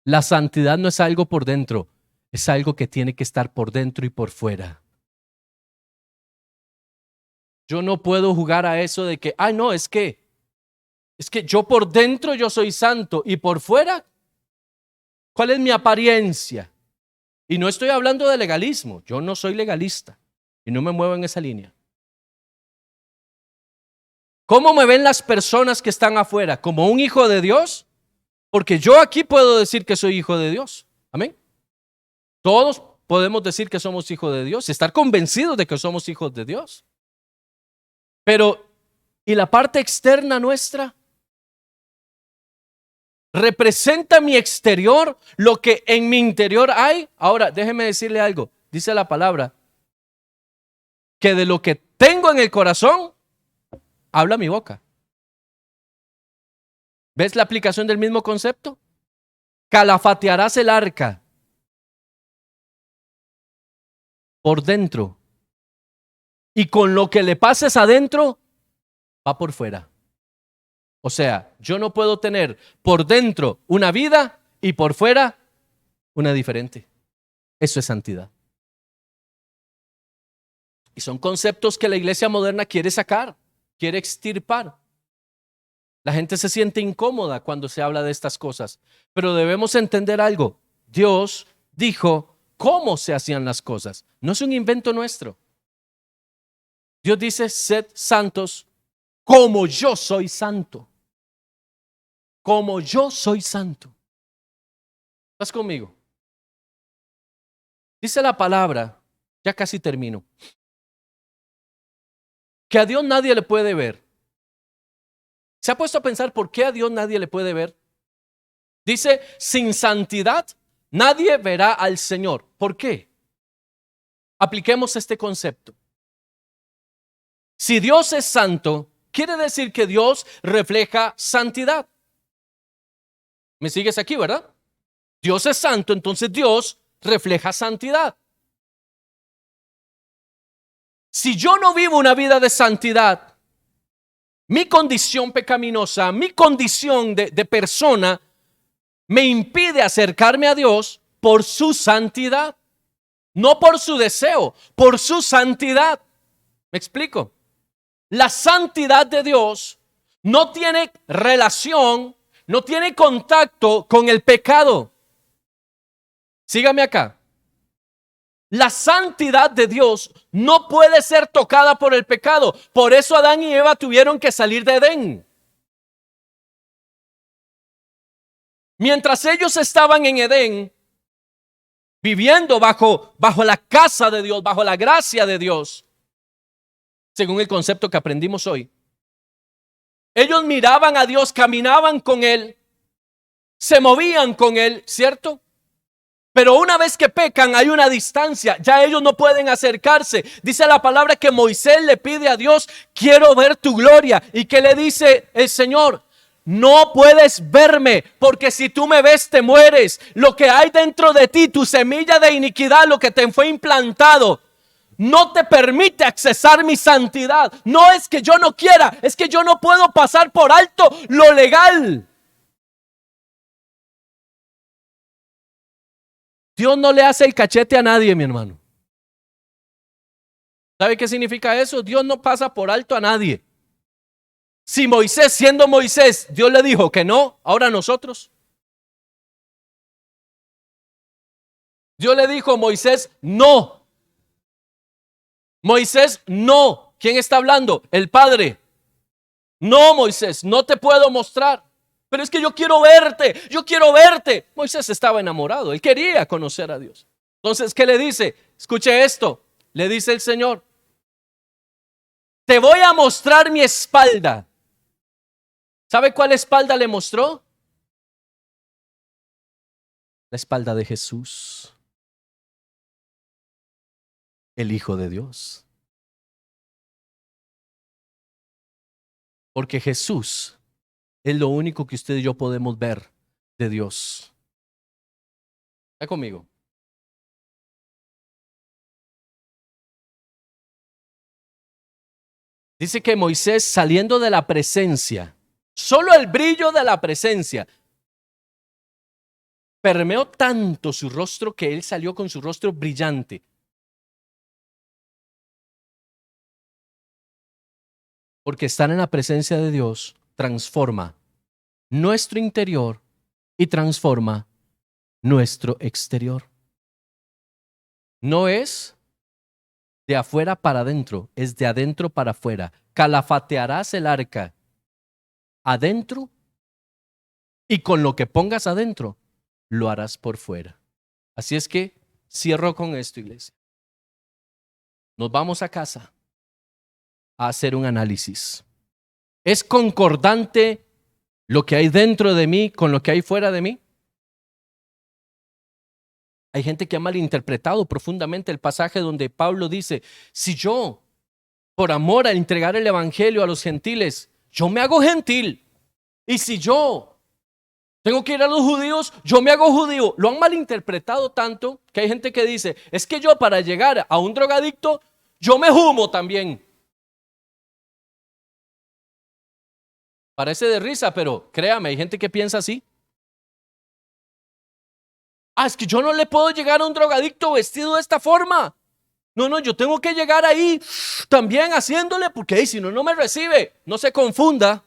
La santidad no es algo por dentro, es algo que tiene que estar por dentro y por fuera. Yo no puedo jugar a eso de que, no, es que yo por dentro yo soy santo y por fuera, ¿cuál es mi apariencia? Y no estoy hablando de legalismo, yo no soy legalista y no me muevo en esa línea. ¿Cómo me ven las personas que están afuera? ¿Como un hijo de Dios? Porque yo aquí puedo decir que soy hijo de Dios. Amén. Todos podemos decir que somos hijos de Dios y estar convencidos de que somos hijos de Dios. Pero, ¿y la parte externa nuestra? ¿Representa mi exterior lo que en mi interior hay? Ahora, déjeme decirle algo. Dice la palabra que de lo que tengo en el corazón, habla mi boca. ¿Ves la aplicación del mismo concepto? Calafatearás el arca por dentro y con lo que le pases adentro va por fuera. O sea, yo no puedo tener por dentro una vida y por fuera una diferente. Eso es santidad. Y son conceptos que la iglesia moderna quiere sacar, quiere extirpar. La gente se siente incómoda cuando se habla de estas cosas, pero debemos entender algo. Dios dijo cómo se hacían las cosas. No es un invento nuestro. Dios dice, sed santos como yo soy santo. como yo soy santo. ¿Estás conmigo? Dice la palabra, ya casi termino, que a Dios nadie le puede ver. ¿Se ha puesto a pensar por qué a Dios nadie le puede ver? Dice, sin santidad nadie verá al Señor. ¿Por qué? Apliquemos este concepto. Si Dios es santo, quiere decir que Dios refleja santidad. ¿Me sigues aquí, verdad? Dios es santo, entonces Dios refleja santidad. Si yo no vivo una vida de santidad, mi condición pecaminosa, mi condición de persona, me impide acercarme a Dios por su santidad. No por su deseo, por su santidad. ¿Me explico? La santidad de Dios no tiene relación, no tiene contacto con el pecado. Sígame acá. La santidad de Dios no puede ser tocada por el pecado. Por eso Adán y Eva tuvieron que salir de Edén. Mientras ellos estaban en Edén, viviendo bajo la casa de Dios, bajo la gracia de Dios, según el concepto que aprendimos hoy, ellos miraban a Dios, caminaban con Él, se movían con Él, ¿cierto? Pero una vez que pecan hay una distancia, ya ellos no pueden acercarse. Dice la palabra que Moisés le pide a Dios, quiero ver tu gloria. ¿Y qué le dice el Señor? No puedes verme, porque si tú me ves te mueres. Lo que hay dentro de ti, tu semilla de iniquidad, lo que te fue implantado, no te permite accesar mi santidad. No es que yo no quiera, es que yo no puedo pasar por alto lo legal. Dios no le hace el cachete a nadie, mi hermano. ¿Sabe qué significa eso? Dios no pasa por alto a nadie. Si Moisés, siendo Moisés, Dios le dijo que no, ahora nosotros. Dios le dijo a Moisés, no. Moisés, no. ¿Quién está hablando? El Padre. No, Moisés, no te puedo mostrar. Pero es que yo quiero verte, yo quiero verte. Moisés estaba enamorado, él quería conocer a Dios. Entonces, ¿qué le dice? Escuche esto, le dice el Señor. Te voy a mostrar mi espalda. ¿Sabe cuál espalda le mostró? La espalda de Jesús, el Hijo de Dios. Porque Jesús es lo único que usted y yo podemos ver de Dios. ¿Está conmigo? Dice que Moisés, saliendo de la presencia, solo el brillo de la presencia permeó tanto su rostro que él salió con su rostro brillante. Porque estar en la presencia de Dios transforma nuestro interior y transforma nuestro exterior. No es de afuera para adentro, es de adentro para afuera. Calafatearás el arca adentro y con lo que pongas adentro lo harás por fuera. Así es que cierro con esto, iglesia. Nos vamos a casa a hacer un análisis. ¿Es concordante lo que hay dentro de mí con lo que hay fuera de mí? Hay gente que ha malinterpretado profundamente el pasaje donde Pablo dice, si yo, por amor a entregar el evangelio a los gentiles, yo me hago gentil. Y si yo tengo que ir a los judíos, yo me hago judío. Lo han malinterpretado tanto que hay gente que dice, es que yo para llegar a un drogadicto, yo me humo también. Parece de risa, pero créame, hay gente que piensa así. Es que yo no le puedo llegar a un drogadicto vestido de esta forma. No, yo tengo que llegar ahí también haciéndole, porque si no, no me recibe. No se confunda,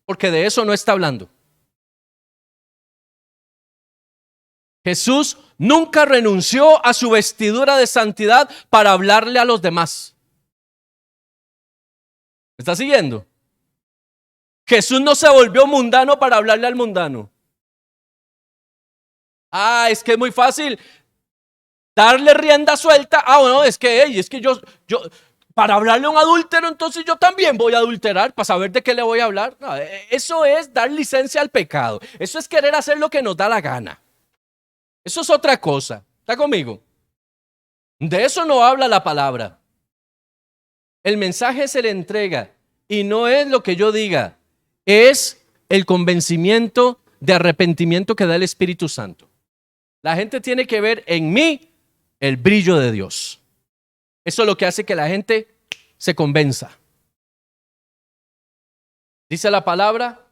porque de eso no está hablando. Jesús nunca renunció a su vestidura de santidad para hablarle a los demás. ¿Me está siguiendo? Jesús no se volvió mundano para hablarle al mundano. Es que es muy fácil darle rienda suelta. Bueno, es que, yo, para hablarle a un adúltero, entonces yo también voy a adulterar para saber de qué le voy a hablar. No, eso es dar licencia al pecado. Eso es querer hacer lo que nos da la gana. Eso es otra cosa. ¿Está conmigo? De eso no habla la palabra. El mensaje se le entrega y no es lo que yo diga, es el convencimiento de arrepentimiento que da el Espíritu Santo. La gente tiene que ver en mí el brillo de Dios. Eso es lo que hace que la gente se convenza. Dice la palabra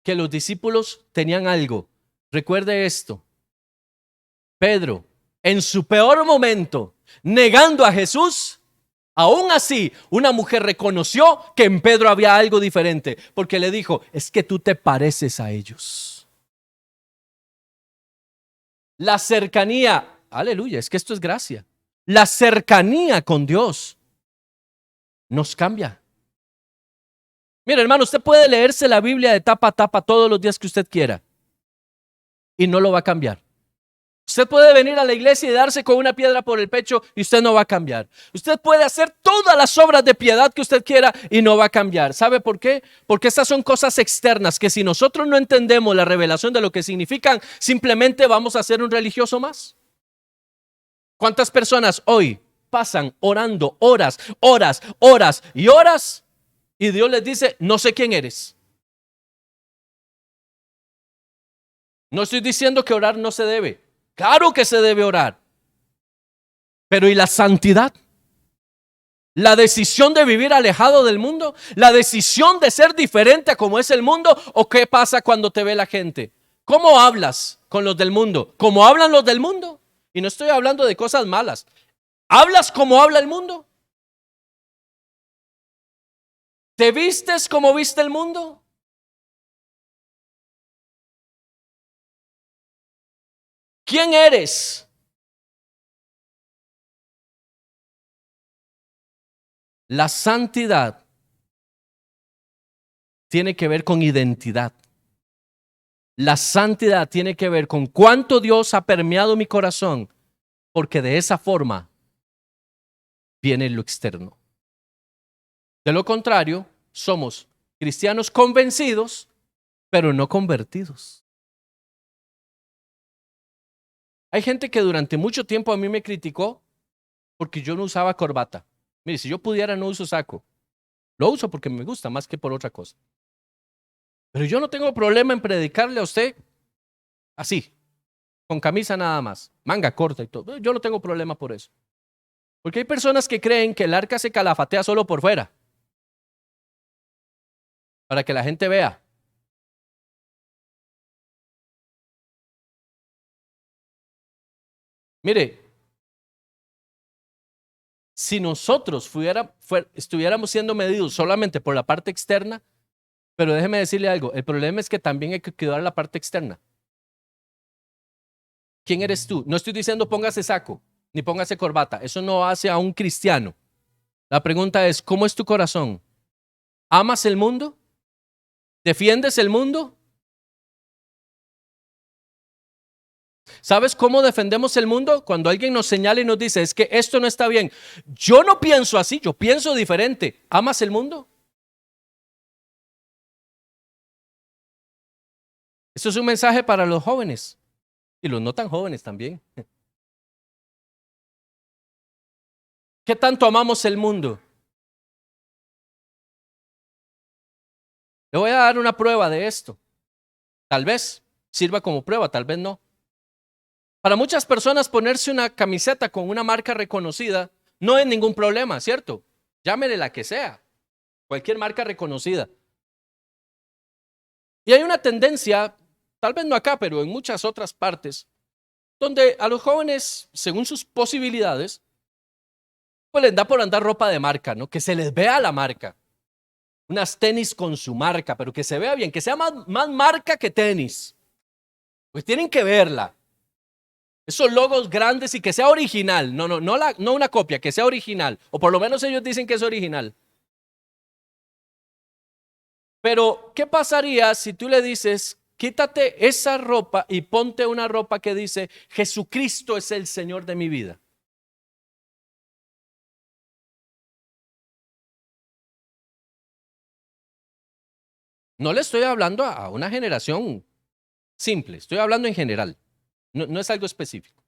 que los discípulos tenían algo. Recuerde esto. Pedro, en su peor momento, negando a Jesús, aún así, una mujer reconoció que en Pedro había algo diferente, porque le dijo, es que tú te pareces a ellos. La cercanía, aleluya, es que esto es gracia. La cercanía con Dios nos cambia. Mira, hermano, usted puede leerse la Biblia de tapa a tapa todos los días que usted quiera y no lo va a cambiar. Usted puede venir a la iglesia y darse con una piedra por el pecho y usted no va a cambiar. Usted puede hacer todas las obras de piedad que usted quiera y no va a cambiar. ¿Sabe por qué? Porque estas son cosas externas que si nosotros no entendemos la revelación de lo que significan, simplemente vamos a ser un religioso más. ¿Cuántas personas hoy pasan orando horas y Dios les dice, no sé quién eres? No estoy diciendo que orar no se debe. Claro que se debe orar. Pero ¿y la santidad? La decisión de vivir alejado del mundo, la decisión de ser diferente a como es el mundo, ¿o qué pasa cuando te ve la gente? ¿Cómo hablas con los del mundo? ¿Cómo hablan los del mundo? Y no estoy hablando de cosas malas. ¿Hablas como habla el mundo? ¿Te vistes como viste el mundo? ¿Quién eres? La santidad tiene que ver con identidad. La santidad tiene que ver con cuánto Dios ha permeado mi corazón, porque de esa forma viene lo externo. De lo contrario, somos cristianos convencidos, pero no convertidos. Hay gente que durante mucho tiempo a mí me criticó porque yo no usaba corbata. Mire, si yo pudiera no uso saco. Lo uso porque me gusta más que por otra cosa. Pero yo no tengo problema en predicarle a usted así, con camisa nada más, manga corta y todo. Yo no tengo problema por eso. Porque hay personas que creen que el arca se calafatea solo por fuera, para que la gente vea. Mire, si nosotros estuviéramos siendo medidos solamente por la parte externa, pero déjeme decirle algo, el problema es que también hay que cuidar la parte externa. ¿Quién eres tú? No estoy diciendo póngase saco, ni póngase corbata, eso no hace a un cristiano. La pregunta es, ¿cómo es tu corazón? ¿Amas el mundo? ¿Defiendes el mundo? ¿Sabes cómo defendemos el mundo? Cuando alguien nos señala y nos dice, es que esto no está bien. Yo no pienso así, yo pienso diferente. ¿Amas el mundo? Eso es un mensaje para los jóvenes y los no tan jóvenes también. ¿Qué tanto amamos el mundo? Le voy a dar una prueba de esto. Tal vez sirva como prueba, tal vez no. Para muchas personas ponerse una camiseta con una marca reconocida no es ningún problema, ¿cierto? Llámele la que sea, cualquier marca reconocida. Y hay una tendencia, tal vez no acá, pero en muchas otras partes, donde a los jóvenes, según sus posibilidades, pues les da por andar ropa de marca, ¿no? Que se les vea la marca. Unas tenis con su marca, pero que se vea bien, que sea más marca que tenis. Pues tienen que verla. Esos logos grandes y que sea original. No una copia, que sea original. O por lo menos ellos dicen que es original. Pero, ¿qué pasaría si tú le dices, quítate esa ropa y ponte una ropa que dice, Jesucristo es el Señor de mi vida? No le estoy hablando a una generación simple, estoy hablando en general, no es algo específico.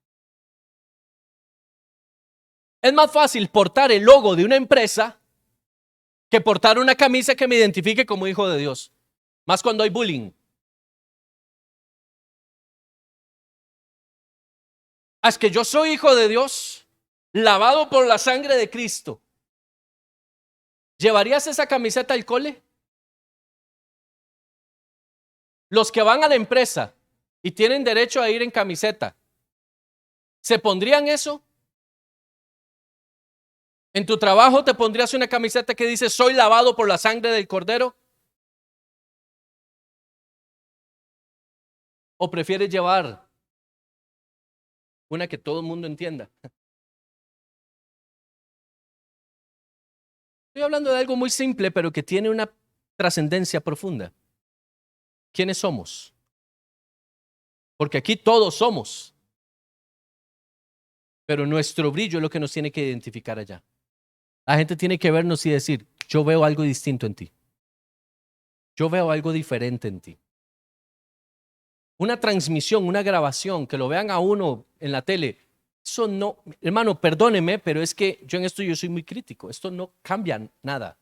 Es más fácil portar el logo de una empresa que portar una camisa que me identifique como hijo de Dios, más cuando hay bullying. Es que yo soy hijo de Dios, lavado por la sangre de Cristo. ¿Llevarías esa camiseta al cole? Los que van a la empresa y tienen derecho a ir en camiseta, ¿se pondrían eso? ¿En tu trabajo te pondrías una camiseta que dice soy lavado por la sangre del Cordero? ¿O prefieres llevar una que todo el mundo entienda? Estoy hablando de algo muy simple, pero que tiene una trascendencia profunda. ¿Quiénes somos? Porque aquí todos somos, pero nuestro brillo es lo que nos tiene que identificar allá. La gente tiene que vernos y decir, yo veo algo distinto en ti. Yo veo algo diferente en ti. Una transmisión, una grabación, que lo vean a uno en la tele, eso no, hermano, perdóneme, pero es que yo en esto yo soy muy crítico. Esto no cambia nada.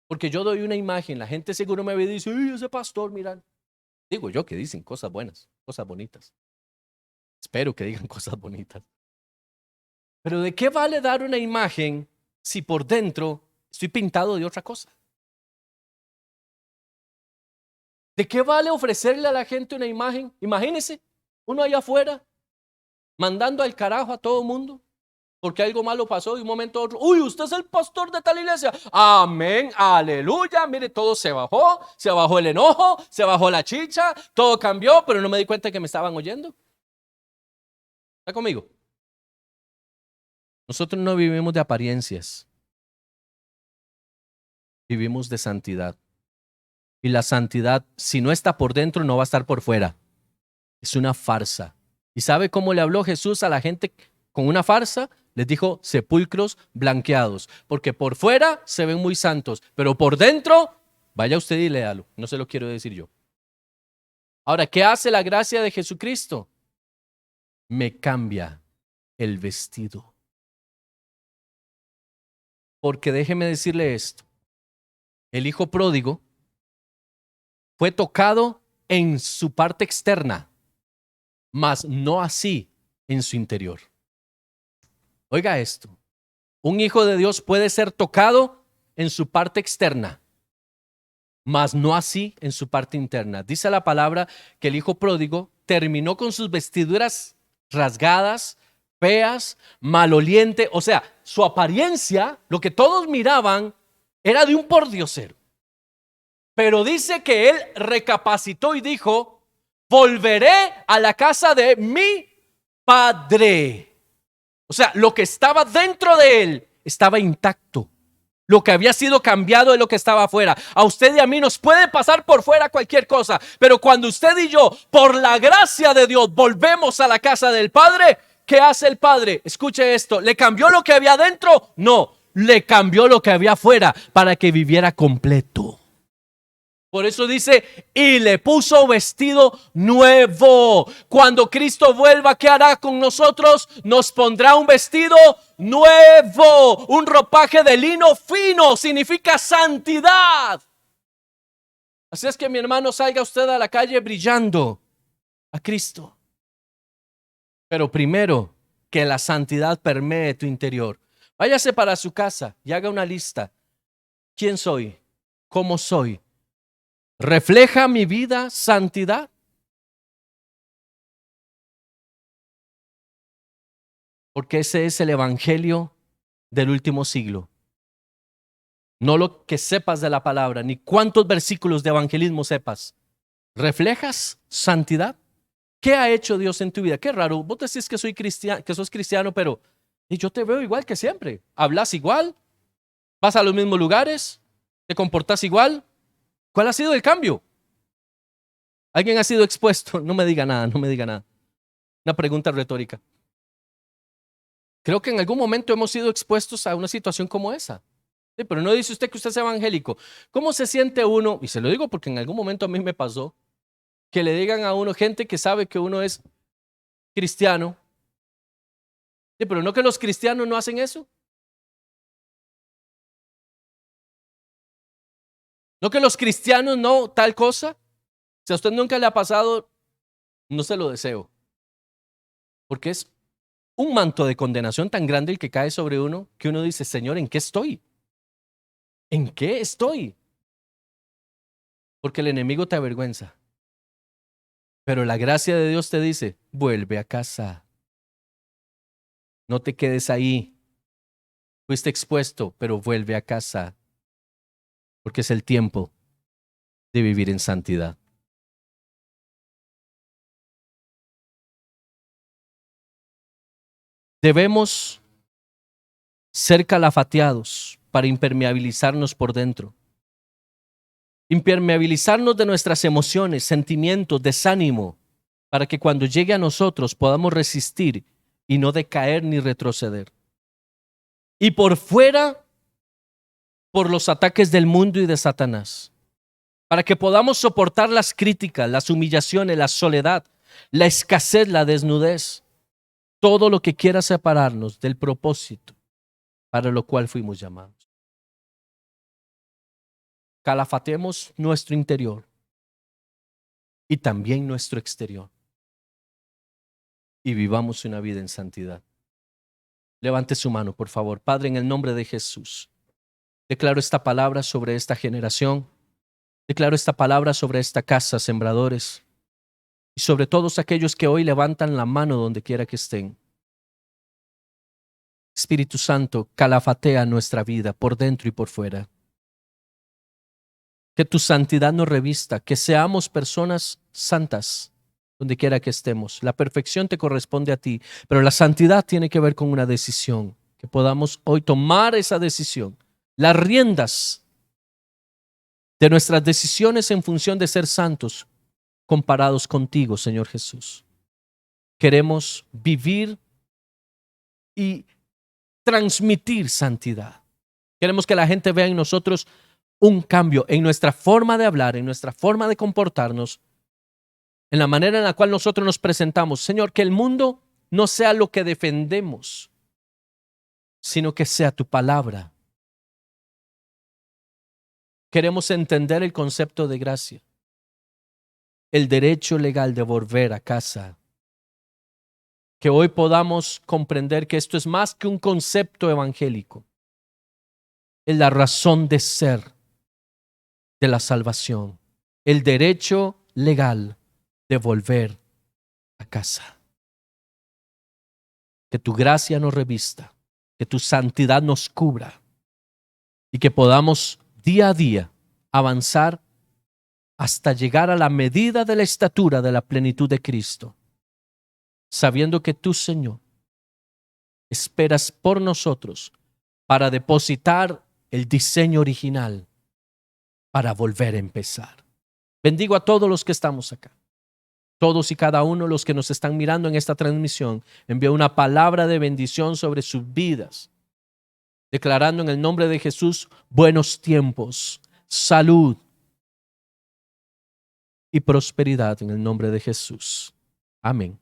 Porque yo doy una imagen, la gente seguro me ve y dice, uy, ese pastor, mira. Digo yo que dicen cosas buenas, cosas bonitas. Espero que digan cosas bonitas. Pero ¿de qué vale dar una imagen si por dentro estoy pintado de otra cosa? ¿De qué vale ofrecerle a la gente una imagen? Imagínense, uno allá afuera mandando al carajo a todo el mundo porque algo malo pasó de un momento a otro. Uy, usted es el pastor de tal iglesia. Amén, aleluya. Mire, todo se bajó el enojo, se bajó la chicha, todo cambió, pero no me di cuenta que me estaban oyendo. ¿Está conmigo? Nosotros no vivimos de apariencias, vivimos de santidad. Y la santidad, si no está por dentro, no va a estar por fuera. Es una farsa. ¿Y sabe cómo le habló Jesús a la gente con una farsa? Les dijo sepulcros blanqueados, porque por fuera se ven muy santos, pero por dentro, vaya usted y léalo, no se lo quiero decir yo. Ahora, ¿qué hace la gracia de Jesucristo? Me cambia el vestido. Porque déjeme decirle esto, el hijo pródigo fue tocado en su parte externa, mas no así en su interior. Oiga esto, un hijo de Dios puede ser tocado en su parte externa, mas no así en su parte interna. Dice la palabra que el hijo pródigo terminó con sus vestiduras rasgadas, feas, maloliente, o sea, su apariencia, lo que todos miraban, era de un pordiosero. Pero dice que él recapacitó y dijo, volveré a la casa de mi padre. O sea, lo que estaba dentro de él estaba intacto. Lo que había sido cambiado de lo que estaba afuera. A usted y a mí nos puede pasar por fuera cualquier cosa, pero cuando usted y yo, por la gracia de Dios, volvemos a la casa del Padre, ¿qué hace el Padre? Escuche esto, ¿le cambió lo que había dentro? No, le cambió lo que había afuera para que viviera completo. Por eso dice, y le puso vestido nuevo. Cuando Cristo vuelva, ¿qué hará con nosotros? Nos pondrá un vestido nuevo. Un ropaje de lino fino significa santidad. Así es que, mi hermano, salga usted a la calle brillando a Cristo. Pero primero, que la santidad permee tu interior. Váyase para su casa y haga una lista. ¿Quién soy? ¿Cómo soy? ¿Refleja mi vida santidad? Porque ese es el evangelio del último siglo. No lo que sepas de la palabra, ni cuántos versículos de evangelismo sepas. ¿Reflejas santidad? ¿Qué ha hecho Dios en tu vida? Qué raro, vos decís que soy cristiano, que sos cristiano, pero y yo te veo igual que siempre. Hablas igual, vas a los mismos lugares, te comportas igual. ¿Cuál ha sido el cambio? ¿Alguien ha sido expuesto? No me diga nada, no me diga nada. Una pregunta retórica. Creo que en algún momento hemos sido expuestos a una situación como esa. Sí, pero no dice usted que usted es evangélico. ¿Cómo se siente uno? Y se lo digo porque en algún momento a mí me pasó que le digan a uno, gente que sabe que uno es cristiano. Sí, pero no que los cristianos no hacen eso. No que los cristianos no tal cosa. Si a usted nunca le ha pasado, no se lo deseo. Porque es un manto de condenación tan grande el que cae sobre uno que uno dice, Señor, ¿en qué estoy? ¿En qué estoy? Porque el enemigo te avergüenza. Pero la gracia de Dios te dice, vuelve a casa. No te quedes ahí. Fuiste expuesto, pero vuelve a casa. Porque es el tiempo de vivir en santidad. Debemos ser calafateados para impermeabilizarnos por dentro. Impermeabilizarnos de nuestras emociones, sentimientos, desánimo, para que cuando llegue a nosotros podamos resistir y no decaer ni retroceder. Y por fuera, por los ataques del mundo y de Satanás, para que podamos soportar las críticas, las humillaciones, la soledad, la escasez, la desnudez, todo lo que quiera separarnos del propósito para lo cual fuimos llamados. Calafatemos nuestro interior y también nuestro exterior y vivamos una vida en santidad. Levante su mano, por favor. Padre, en el nombre de Jesús, declaro esta palabra sobre esta generación, declaro esta palabra sobre esta casa, sembradores, y sobre todos aquellos que hoy levantan la mano donde quiera que estén. Espíritu Santo, calafatea nuestra vida por dentro y por fuera. Que tu santidad nos revista, que seamos personas santas donde quiera que estemos. La perfección te corresponde a ti, pero la santidad tiene que ver con una decisión, que podamos hoy tomar esa decisión, las riendas de nuestras decisiones en función de ser santos comparados contigo, Señor Jesús. Queremos vivir y transmitir santidad. Queremos que la gente vea en nosotros un cambio en nuestra forma de hablar, en nuestra forma de comportarnos, en la manera en la cual nosotros nos presentamos. Señor, que el mundo no sea lo que defendemos, sino que sea tu palabra. Queremos entender el concepto de gracia, el derecho legal de volver a casa. Que hoy podamos comprender que esto es más que un concepto evangélico. Es la razón de ser de la salvación, el derecho legal de volver a casa. Que tu gracia nos revista, que tu santidad nos cubra y que podamos día a día avanzar hasta llegar a la medida de la estatura de la plenitud de Cristo, sabiendo que tú, Señor, esperas por nosotros para depositar el diseño original para volver a empezar. Bendigo a todos los que estamos acá. Todos y cada uno de los que nos están mirando en esta transmisión, envío una palabra de bendición sobre sus vidas, declarando en el nombre de Jesús buenos tiempos, salud y prosperidad en el nombre de Jesús. Amén.